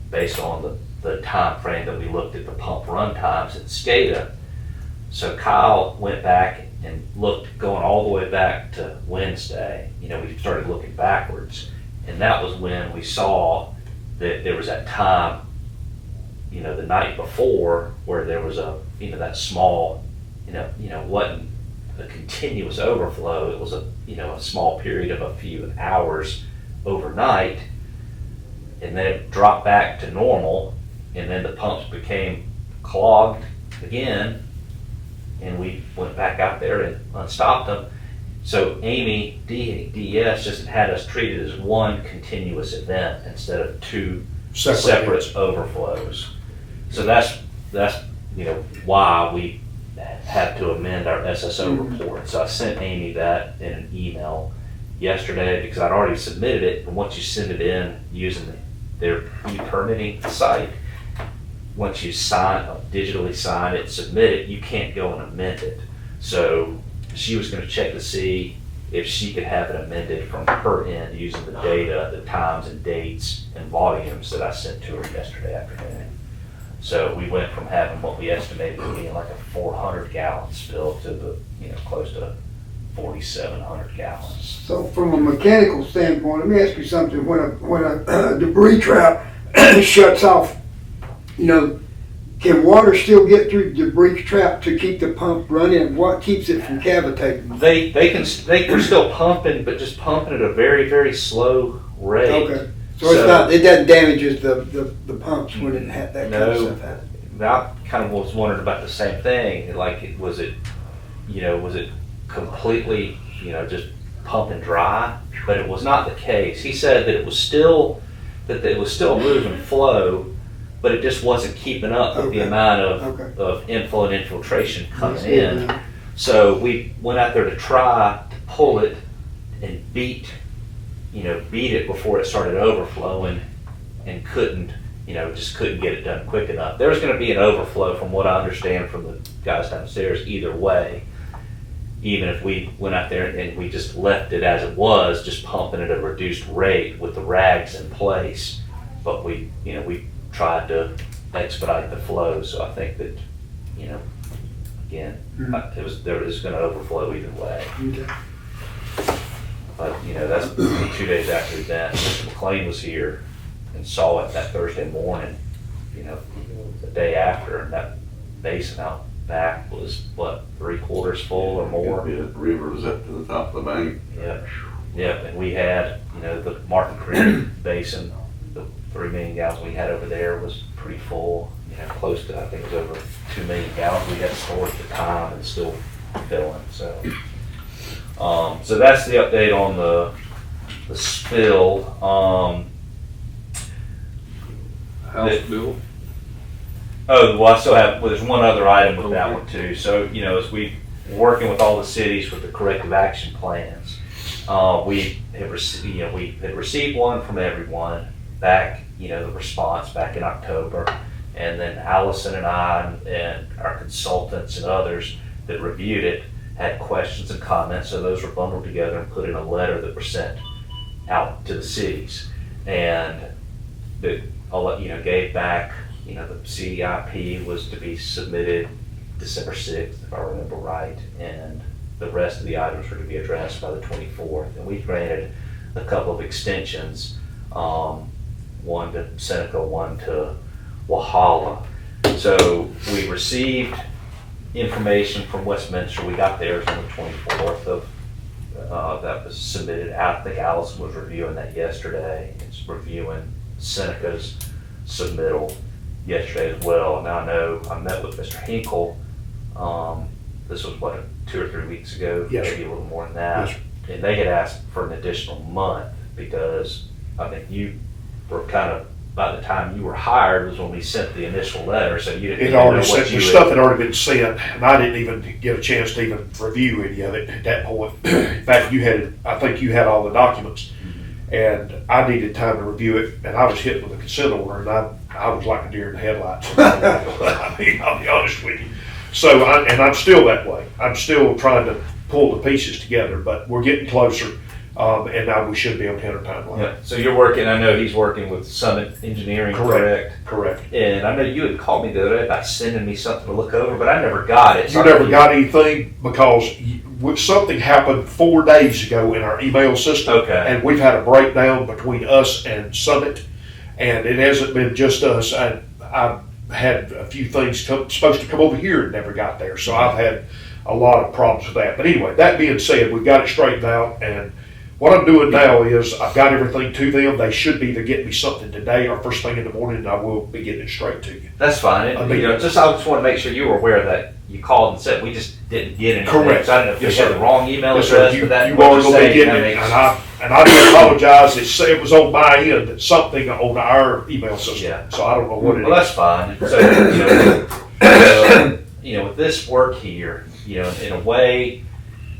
based on the time frame that we looked at the pump run times at SCADA. So Kyle went back and looked, going all the way back to Wednesday. We started looking backwards, and that was when we saw that there was that time, the night before, where there was that small, wasn't a continuous overflow. It was a small period of a few hours overnight, and then it dropped back to normal, and then the pumps became clogged again, and we went back out there and unstopped them. So Amy, DES, just had us treated as one continuous event instead of two separate overflows. So that's why we have to amend our SSO report. So I sent Amy that in an email yesterday because I'd already submitted it. And once you send it in using their e-permitting site, once you digitally sign it, submit it, you can't go and amend it. So she was gonna check to see if she could have it amended from her end using the data, the times and dates and volumes that I sent to her yesterday afternoon. So we went from having what we estimated to being like a 400 gallon spill to the, close to 4,700 gallons. So from a mechanical standpoint, let me ask you something. When a debris trap shuts off, can water still get through the debris trap to keep the pump running? What keeps it from cavitating? They're still pumping, but just pumping at a very, very slow rate. Okay. So it doesn't damage the pumps when it had that kind of No. stuff happen? I kind of was wondering about the same thing. Like, was it completely, just pumping dry? But it was not the case. He said that it was still a moving flow, but it just wasn't keeping up with the amount of inflow and infiltration coming in. So we went out there to try to pull it and beat it before it started overflowing, and just couldn't get it done quick enough. There was going to be an overflow from what I understand from the guys downstairs either way, even if we went out there and we just left it as it was, just pumping at a reduced rate with the rags in place. But we tried to expedite the flow, so I think that, again, it was going to overflow either way. Okay. But, that's 2 days after the event. Mr. McLean was here and saw it that Thursday morning, the day after, and that basin out back was, 3/4 full or more? The river was up to the top of the bank. Yep, and we had, the Martin Creek Basin, the 3 million gallons we had over there was pretty full, close to, I think it was over 2 million gallons we had stored at the time and still filling, so. So that's the update on the spill. House bill? Oh, well, I still have, there's one other item with that one too. So, as we were working with all the cities with the corrective action plans, we had received one from everyone back, the response back in October. And then Allison and I and our consultants and others that reviewed it had questions and comments. So those were bundled together and put in a letter that were sent out to the cities. And that, gave back, the CIP was to be submitted December 6th, if I remember right, and the rest of the items were to be addressed by the 24th. And we granted a couple of extensions, one to Seneca, one to Walhalla. So we received information from Westminster. We got theirs on the 24th that was submitted. I think Allison was reviewing that yesterday. It's reviewing Seneca's submittal yesterday as well. And I know I met with Mr. Hinkle. This was 2 or 3 weeks ago, Yes, maybe a little more than that. Yes, And they had asked for an additional month because I think you were kind of, by the time you were hired was when we sent the initial letter, so you didn't it even know already what sent, you the would. stuff had already been sent, and I didn't even get a chance to even review any of it at that point. In fact, I think you had all the documents, and I needed time to review it, and I was hit with a consent order, and I was like a deer in the headlights. I mean, I'll be honest with you. So, I'm still that way. I'm still trying to pull the pieces together, but we're getting closer, and now we should be able to hit our timeline. Yeah, so you're working, I know he's working with Summit Engineering, correct? Correct. And I know you had called me the other day about sending me something to look over, but I never got it. You never got anything because something happened 4 days ago in our email system. Okay. And we've had a breakdown between us and Summit, and it hasn't been just us. I've had a few things supposed to come over here and never got there. So I've had a lot of problems with that. But anyway, that being said, we've got it straightened out, and what I'm doing now is I've got everything to them. They should be either getting me something today or first thing in the morning, and I will be getting it straight to you. That's fine. I mean- I just want to make sure you were aware that you called and said we just didn't get anything. Correct. So I don't know if Yes, you had sir. the wrong email Yes, sir. address You for that. are what going you're to be saying, getting that it, makes- and I do apologize. It was on my end that something on our email system. Yeah. So I don't know what it Well, is. that's fine. So, with with this work here, in a way,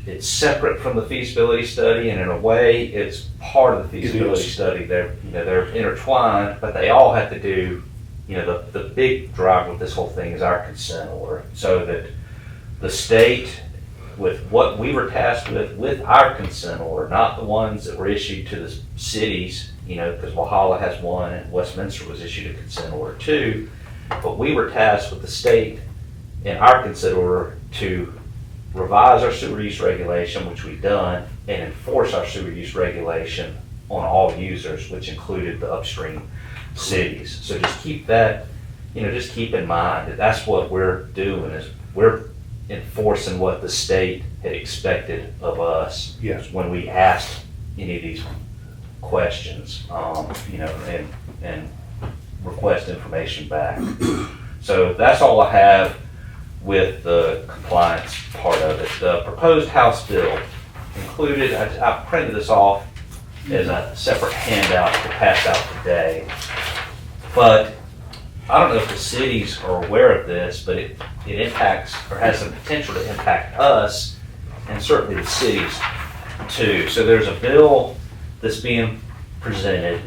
it's separate from the feasibility study, and in a way, it's part of the feasibility study. They're intertwined, but they all have to do, the big driver with this whole thing is our consent order, so that the state, with what we were tasked with our consent order, not the ones that were issued to the cities, because Walhalla has one and Westminster was issued a consent order too, but we were tasked with the state in our consent order to revise our sewer use regulation, which we've done, and enforce our sewer use regulation on all users, which included the upstream cities. So just keep that, just keep in mind that that's what we're doing, is we're enforcing what the state had expected of us. Yes. When we asked any of these questions, and request information back. So that's all I have with the compliance part of it. The proposed House bill included, I printed this off as a separate handout to pass out today. But I don't know if the cities are aware of this, but it impacts, or has the potential to impact us, and certainly the cities too. So there's a bill that's being presented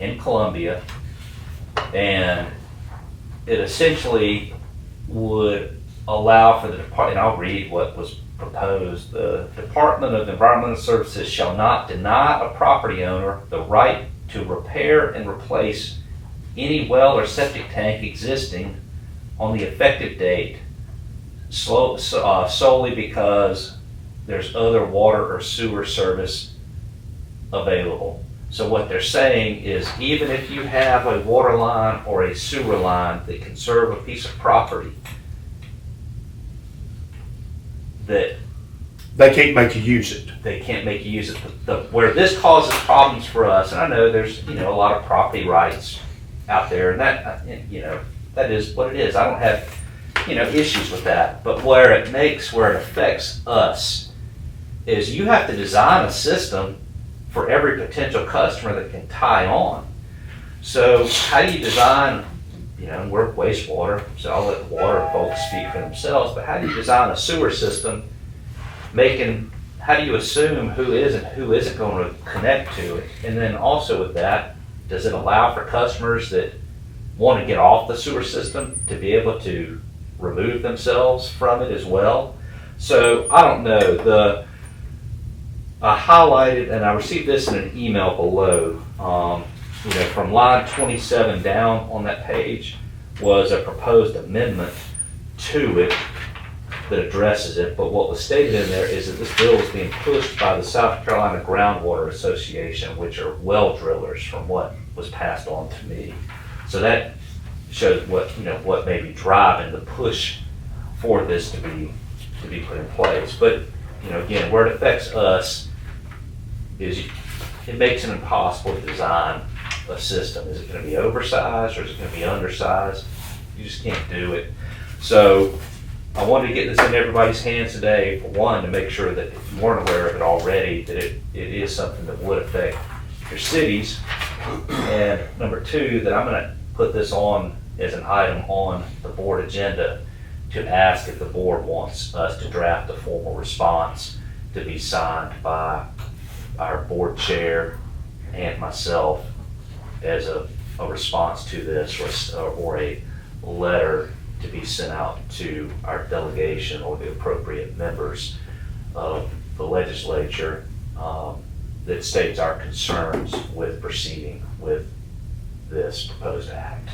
in Columbia, and it essentially would allow for the department, and I'll read what was proposed. The Department of Environmental Services shall not deny a property owner the right to repair and replace any well or septic tank existing on the effective date solely because there's other water or sewer service available. So what they're saying is, even if you have a water line or a sewer line that can serve a piece of property, that They can't make you use it. they can't make you use it. Where this causes problems for us, and I know there's, a lot of property rights out there, and that, that is what it is. I don't have, issues with that. But where it affects us is you have to design a system for every potential customer that can tie on. So how do you design, we're wastewater, so I'll let the water folks speak for themselves, but how do you design a sewer system how do you assume who is and who isn't going to connect to it? And then also with that, does it allow for customers that want to get off the sewer system to be able to remove themselves from it as well? So I don't know. I highlighted, and I received this in an email below, from line 27 down on that page was a proposed amendment to it that addresses it, but what was stated in there is that this bill is being pushed by the South Carolina Groundwater Association, which are well drillers, from what was passed on to me. So that shows what may be driving the push for this to be put in place. But again, where it affects us is it makes it impossible to design a system. Is it going to be oversized or is it going to be undersized? You just can't do it. So I wanted to get this in everybody's hands today, for one, to make sure that if you weren't aware of it already, that it is something that would affect your cities. And number two, that I'm going to put this on as an item on the board agenda to ask if the board wants us to draft a formal response to be signed by our board chair and myself as a response to this, or a letter to be sent out to our delegation or the appropriate members of the legislature that states our concerns with proceeding with this proposed act.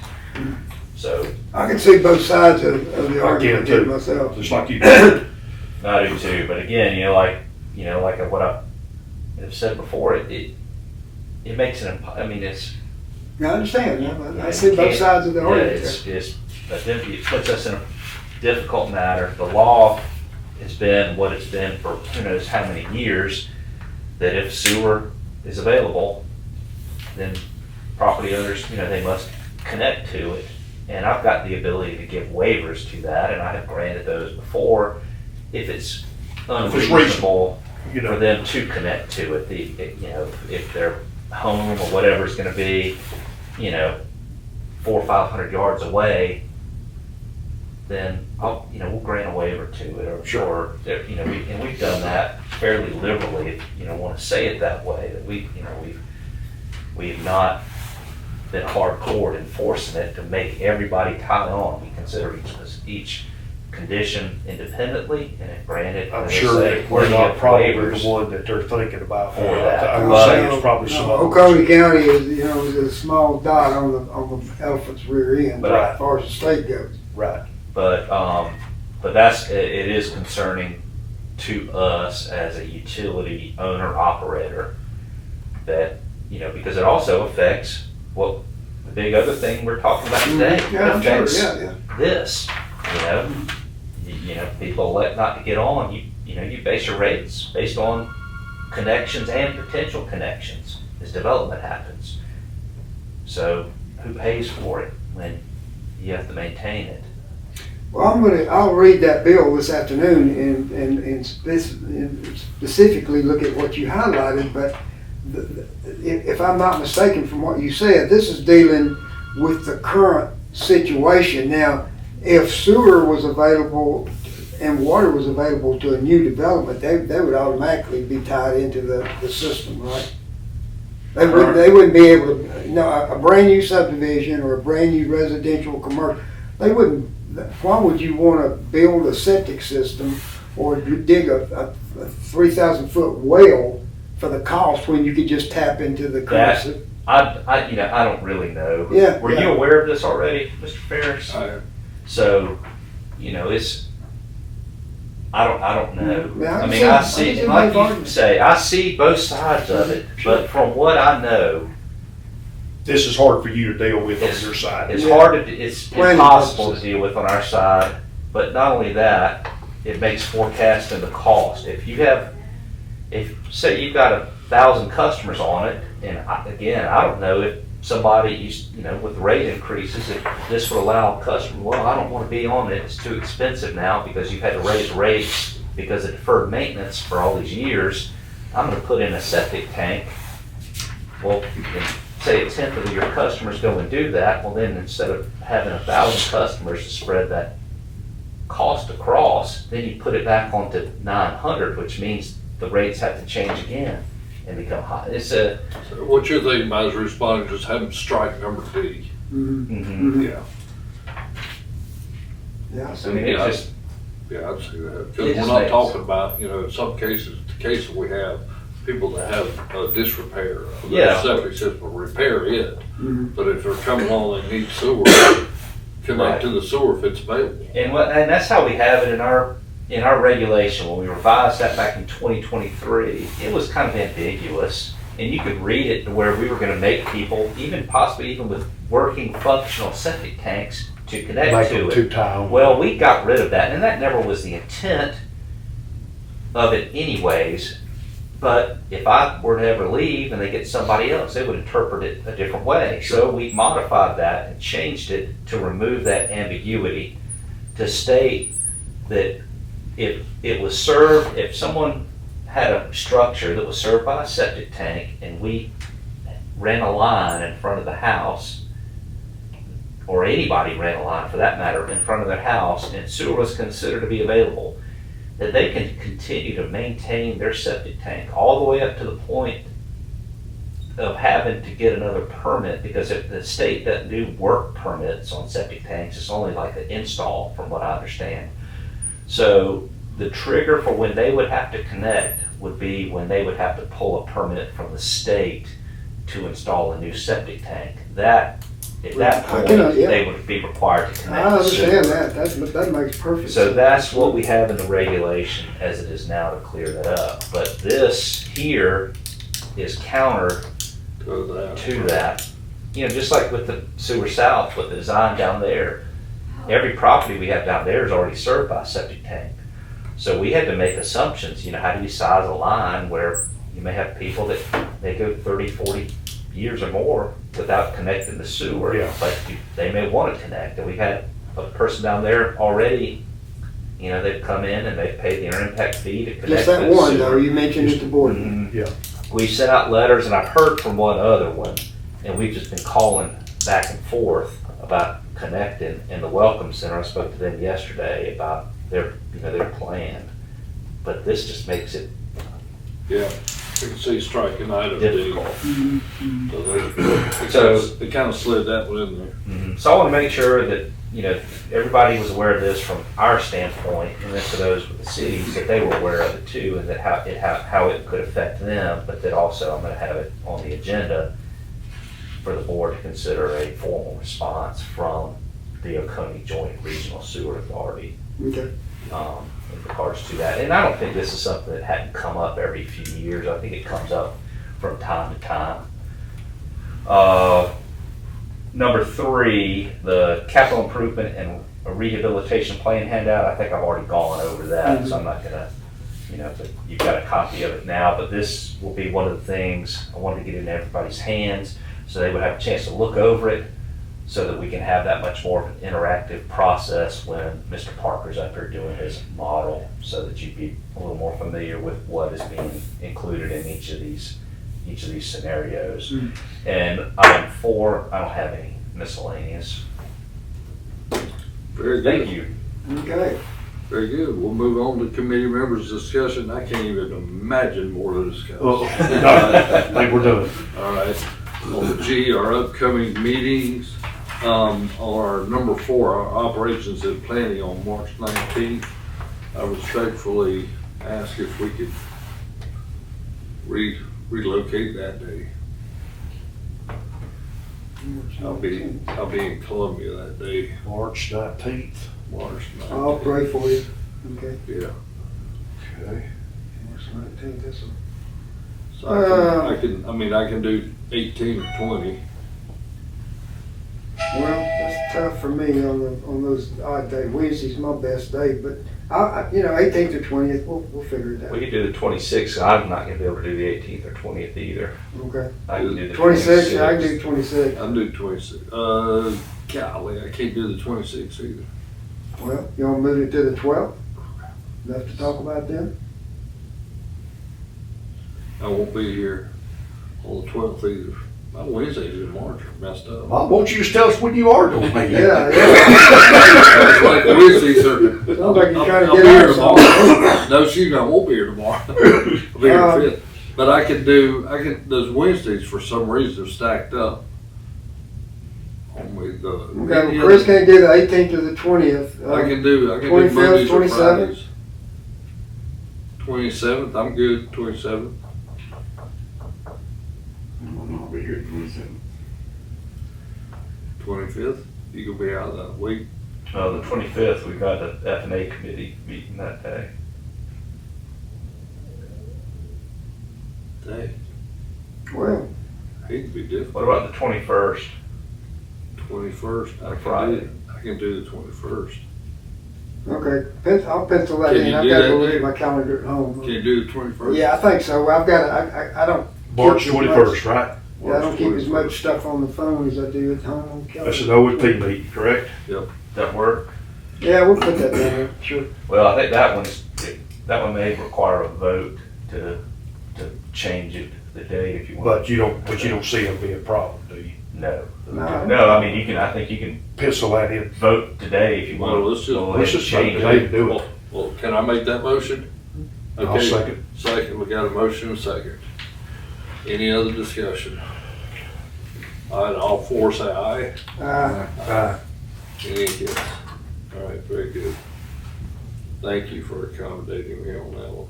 So I can see both sides of the I argument can too. myself. Just like you do. I do too, but again, like what I have said before, it makes it. It's. I understand. I see both sides of the argument. It puts us in a difficult matter. The law has been what it's been for who knows how many years, that if sewer is available, then property owners, they must connect to it. And I've got the ability to give waivers to that, and I have granted those before if it's unreasonable for them to connect to it. If their home or whatever is going to be, 400 or 500 yards away, then we'll grant a waiver to it, or, Sure. and we've done that fairly liberally, if you want to say it that way, that we've not been hardcore enforcing it to make everybody tie on. We consider each condition independently, and if granted, I'm as I sure say, that we're plenty not of probably waivers. the one that they're thinking about for For that. that. I would say it's probably some other. Oconee County is a small dot on the elephant's rear end, But as far as the state goes. Right. But it is concerning to us as a utility owner operator that, because it also affects the big other thing we're talking about today. Yeah, I'm sure, Affects yeah. this, people elect not to get on, you base your rates based on connections and potential connections as development happens. So who pays for it when you have to maintain it? Well, I'll read that bill this afternoon and specifically look at what you highlighted, but if I'm not mistaken from what you said, this is dealing with the current situation. Now, if sewer was available and water was available to a new development, they would automatically be tied into the system, right? They wouldn't be able to, a brand new subdivision or a brand new residential commercial, they wouldn't. Why would you want to build a septic system or dig a 3,000 foot well for the cost when you could just tap into the current? I don't really know. Yeah. Were you aware of this already, Mr. Ferris? So, I don't know. Yeah, I mean, I see, like you say, I see both sides of it, but from what I know, This is hard for you to deal with on your side. it's Yeah. hard to, it's Planning impossible to purposes. deal with on our side, but not only that, it makes forecasting the cost. Say you've got 1,000 customers on it, and I don't know if somebody, with rate increases, if this would allow a customer, well, I don't want to be on it, it's too expensive now because you've had to raise rates because of deferred maintenance for all these years. I'm going to put in a septic tank. Well, say a tenth of your customers go and do that, well then instead of having 1,000 customers to spread that cost across, then you put it back onto 900, which means the rates have to change again and become high. So what you're thinking about is responding, just have them strike number D. Mhm. Yeah, Yeah, I I see. mean, Yeah. it's just, yeah, I'd say that. It Because we're just not makes- talking about, in some cases, the case that we have, people that have disrepair of their Yeah. septic system, repair it. Mhm. But if they're coming on, they need sewer, Right. connect to the sewer if it's available. and that's how we have it in our regulation. When we revised that back in 2023, it was kind of ambiguous, and you could read it to where we were going to make people, possibly even with working functional septic tanks, to connect Make to them it. two-time. Well, we got rid of that, and that never was the intent of it anyways. But if I were to ever leave and they get somebody else, they would interpret it a different way. So we modified that and changed it to remove that ambiguity, to state that if someone had a structure that was served by a septic tank and we ran a line in front of the house, or anybody ran a line for that matter in front of their house, and sewer was considered to be available, that they can continue to maintain their septic tank all the way up to the point of having to get another permit, because if the state doesn't do work permits on septic tanks, it's only like the install, from what I understand. So the trigger for when they would have to connect would be when they would have to pull a permit from the state to install a new septic tank. At that point, yeah. they would be required to connect. I to sewer. understand that makes perfect sense. So that's what we have in the regulation as it is now, to clear that up. But this here is counter to that. Just like with the sewer south, with the design down there, every property we have down there is already served by a septic tank. So we had to make assumptions, how do you size a line where you may have people that they go 30, 40 years or more without connecting the sewer, Yeah. but they may want to connect. And we had a person down there already, they've come in and they've paid the inter impact fee to connect Just to that the one sewer. though, you mentioned at the board. Mhm. Yeah. We've sent out letters, and I've heard from one other one, and we've just been calling back and forth about connecting. And the Welcome Center, I spoke to them yesterday about their plan. But this just makes it Yeah, you can see striking item D. difficult. So they kind of slid that one in there. So I want to make sure that, everybody was aware of this from our standpoint, and then for those with the cities, that they were aware of it too, and that how it could affect them, but that also I'm going to have it on the agenda for the board to consider a formal response from the Oconee Joint Regional Sewer Authority Okay. in regards to that. And I don't think this is something that hadn't come up every few years. I think it comes up from time to time. Number 3, the capital improvement and rehabilitation plan handout, I think I've already gone over that, so I'm not gonna, but you've got a copy of it now, but this will be one of the things I wanted to get in everybody's hands, so they would have a chance to look over it, so that we can have that much more of an interactive process when Mr. Parker's up here doing his model, so that you'd be a little more familiar with what is being included in each of these scenarios. And item 4, I don't have any miscellaneous. Very good. Thank you. Okay. Very good. We'll move on to committee members' discussion. I can't even imagine more to discuss. No, I think we're done. All right. On the G, our upcoming meetings, are number 4, our operations and planning on March 19th. I respectfully ask if we could relocate that day. I'll be in Columbia that day, March 19th. March 19th. I'll pray for you. Okay. Yeah. Okay. March 19th, that's a. So I can do 18 or 20. Well, that's tough for me on those odd days. Wednesday's my best day, but 18th or 20th, we'll figure it out. We could do the 26th. I'm not gonna be able to do the 18th or 20th either. Okay. I can do the 26, yeah, I can do 26. I'll do 26. Golly, I can't do the 26 either. Well, you want to move it to the 12th? Enough to talk about then? I won't be here on the 12th either. My Wednesdays in March are messed up. Why won't you just tell us when you are doing it? Yeah. It's like Wednesdays are. Sounds like you're trying to I'll get be here out tomorrow. No, excuse me, I won't be here tomorrow. I'll be here the 5th. But I can, those Wednesdays for some reason are stacked up. Only the. Okay, well, Chris can't do the 18th or the 20th. I can do 25th, Mondays or 27th? Fridays. 27th, I'm good, 27th. I'll be here 27. 25th, you can be out that week. The 25th, we've got the F&A committee meeting that day. Dang, Well, hate to be difficult. What about the 21st? 21st, Friday. I can do the 21st. okay, I'll pencil that Can in. you I've do got to that go look day? at my calendar at home. Can you do the 21st? Yeah, I think so. I've got, I don't. March keep as much- 21st, right? Yeah, I don't keep as much stuff on the phone as I do at home on the That's an calendar. OSP meeting, correct? That work? Yeah, we'll put that down there, sure. Well, I think that one may require a vote to change it, the date if you want. But you don't see it being a problem, do you? No. No. No, I mean, I think you can Pencil that in. vote today if you want. Well, let's just- Go ahead let's and just change vote it. today. Do it. Well, can I make that motion? I'll Okay. second. Second, we got a motion and a second. Any other discussion? All right, all 4 say aye. Any against? All right, very good. Thank you for accommodating me on that one.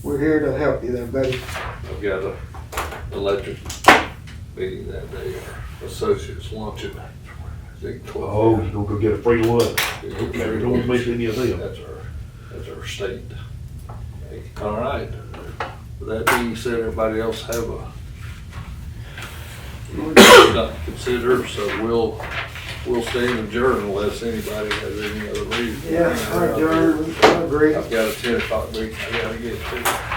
We're here to help you there, buddy. I've got a electric meeting that day, our associates luncheon. I think 12. Oh, you gonna go get a free lunch? Very Don't miss any of them. That's our state. All right. With that being said, everybody else have not to consider, so we'll stay adjourned unless anybody has any other reason. Yeah, I adjourn. I agree. I've got a 10 o'clock meeting I gotta get to.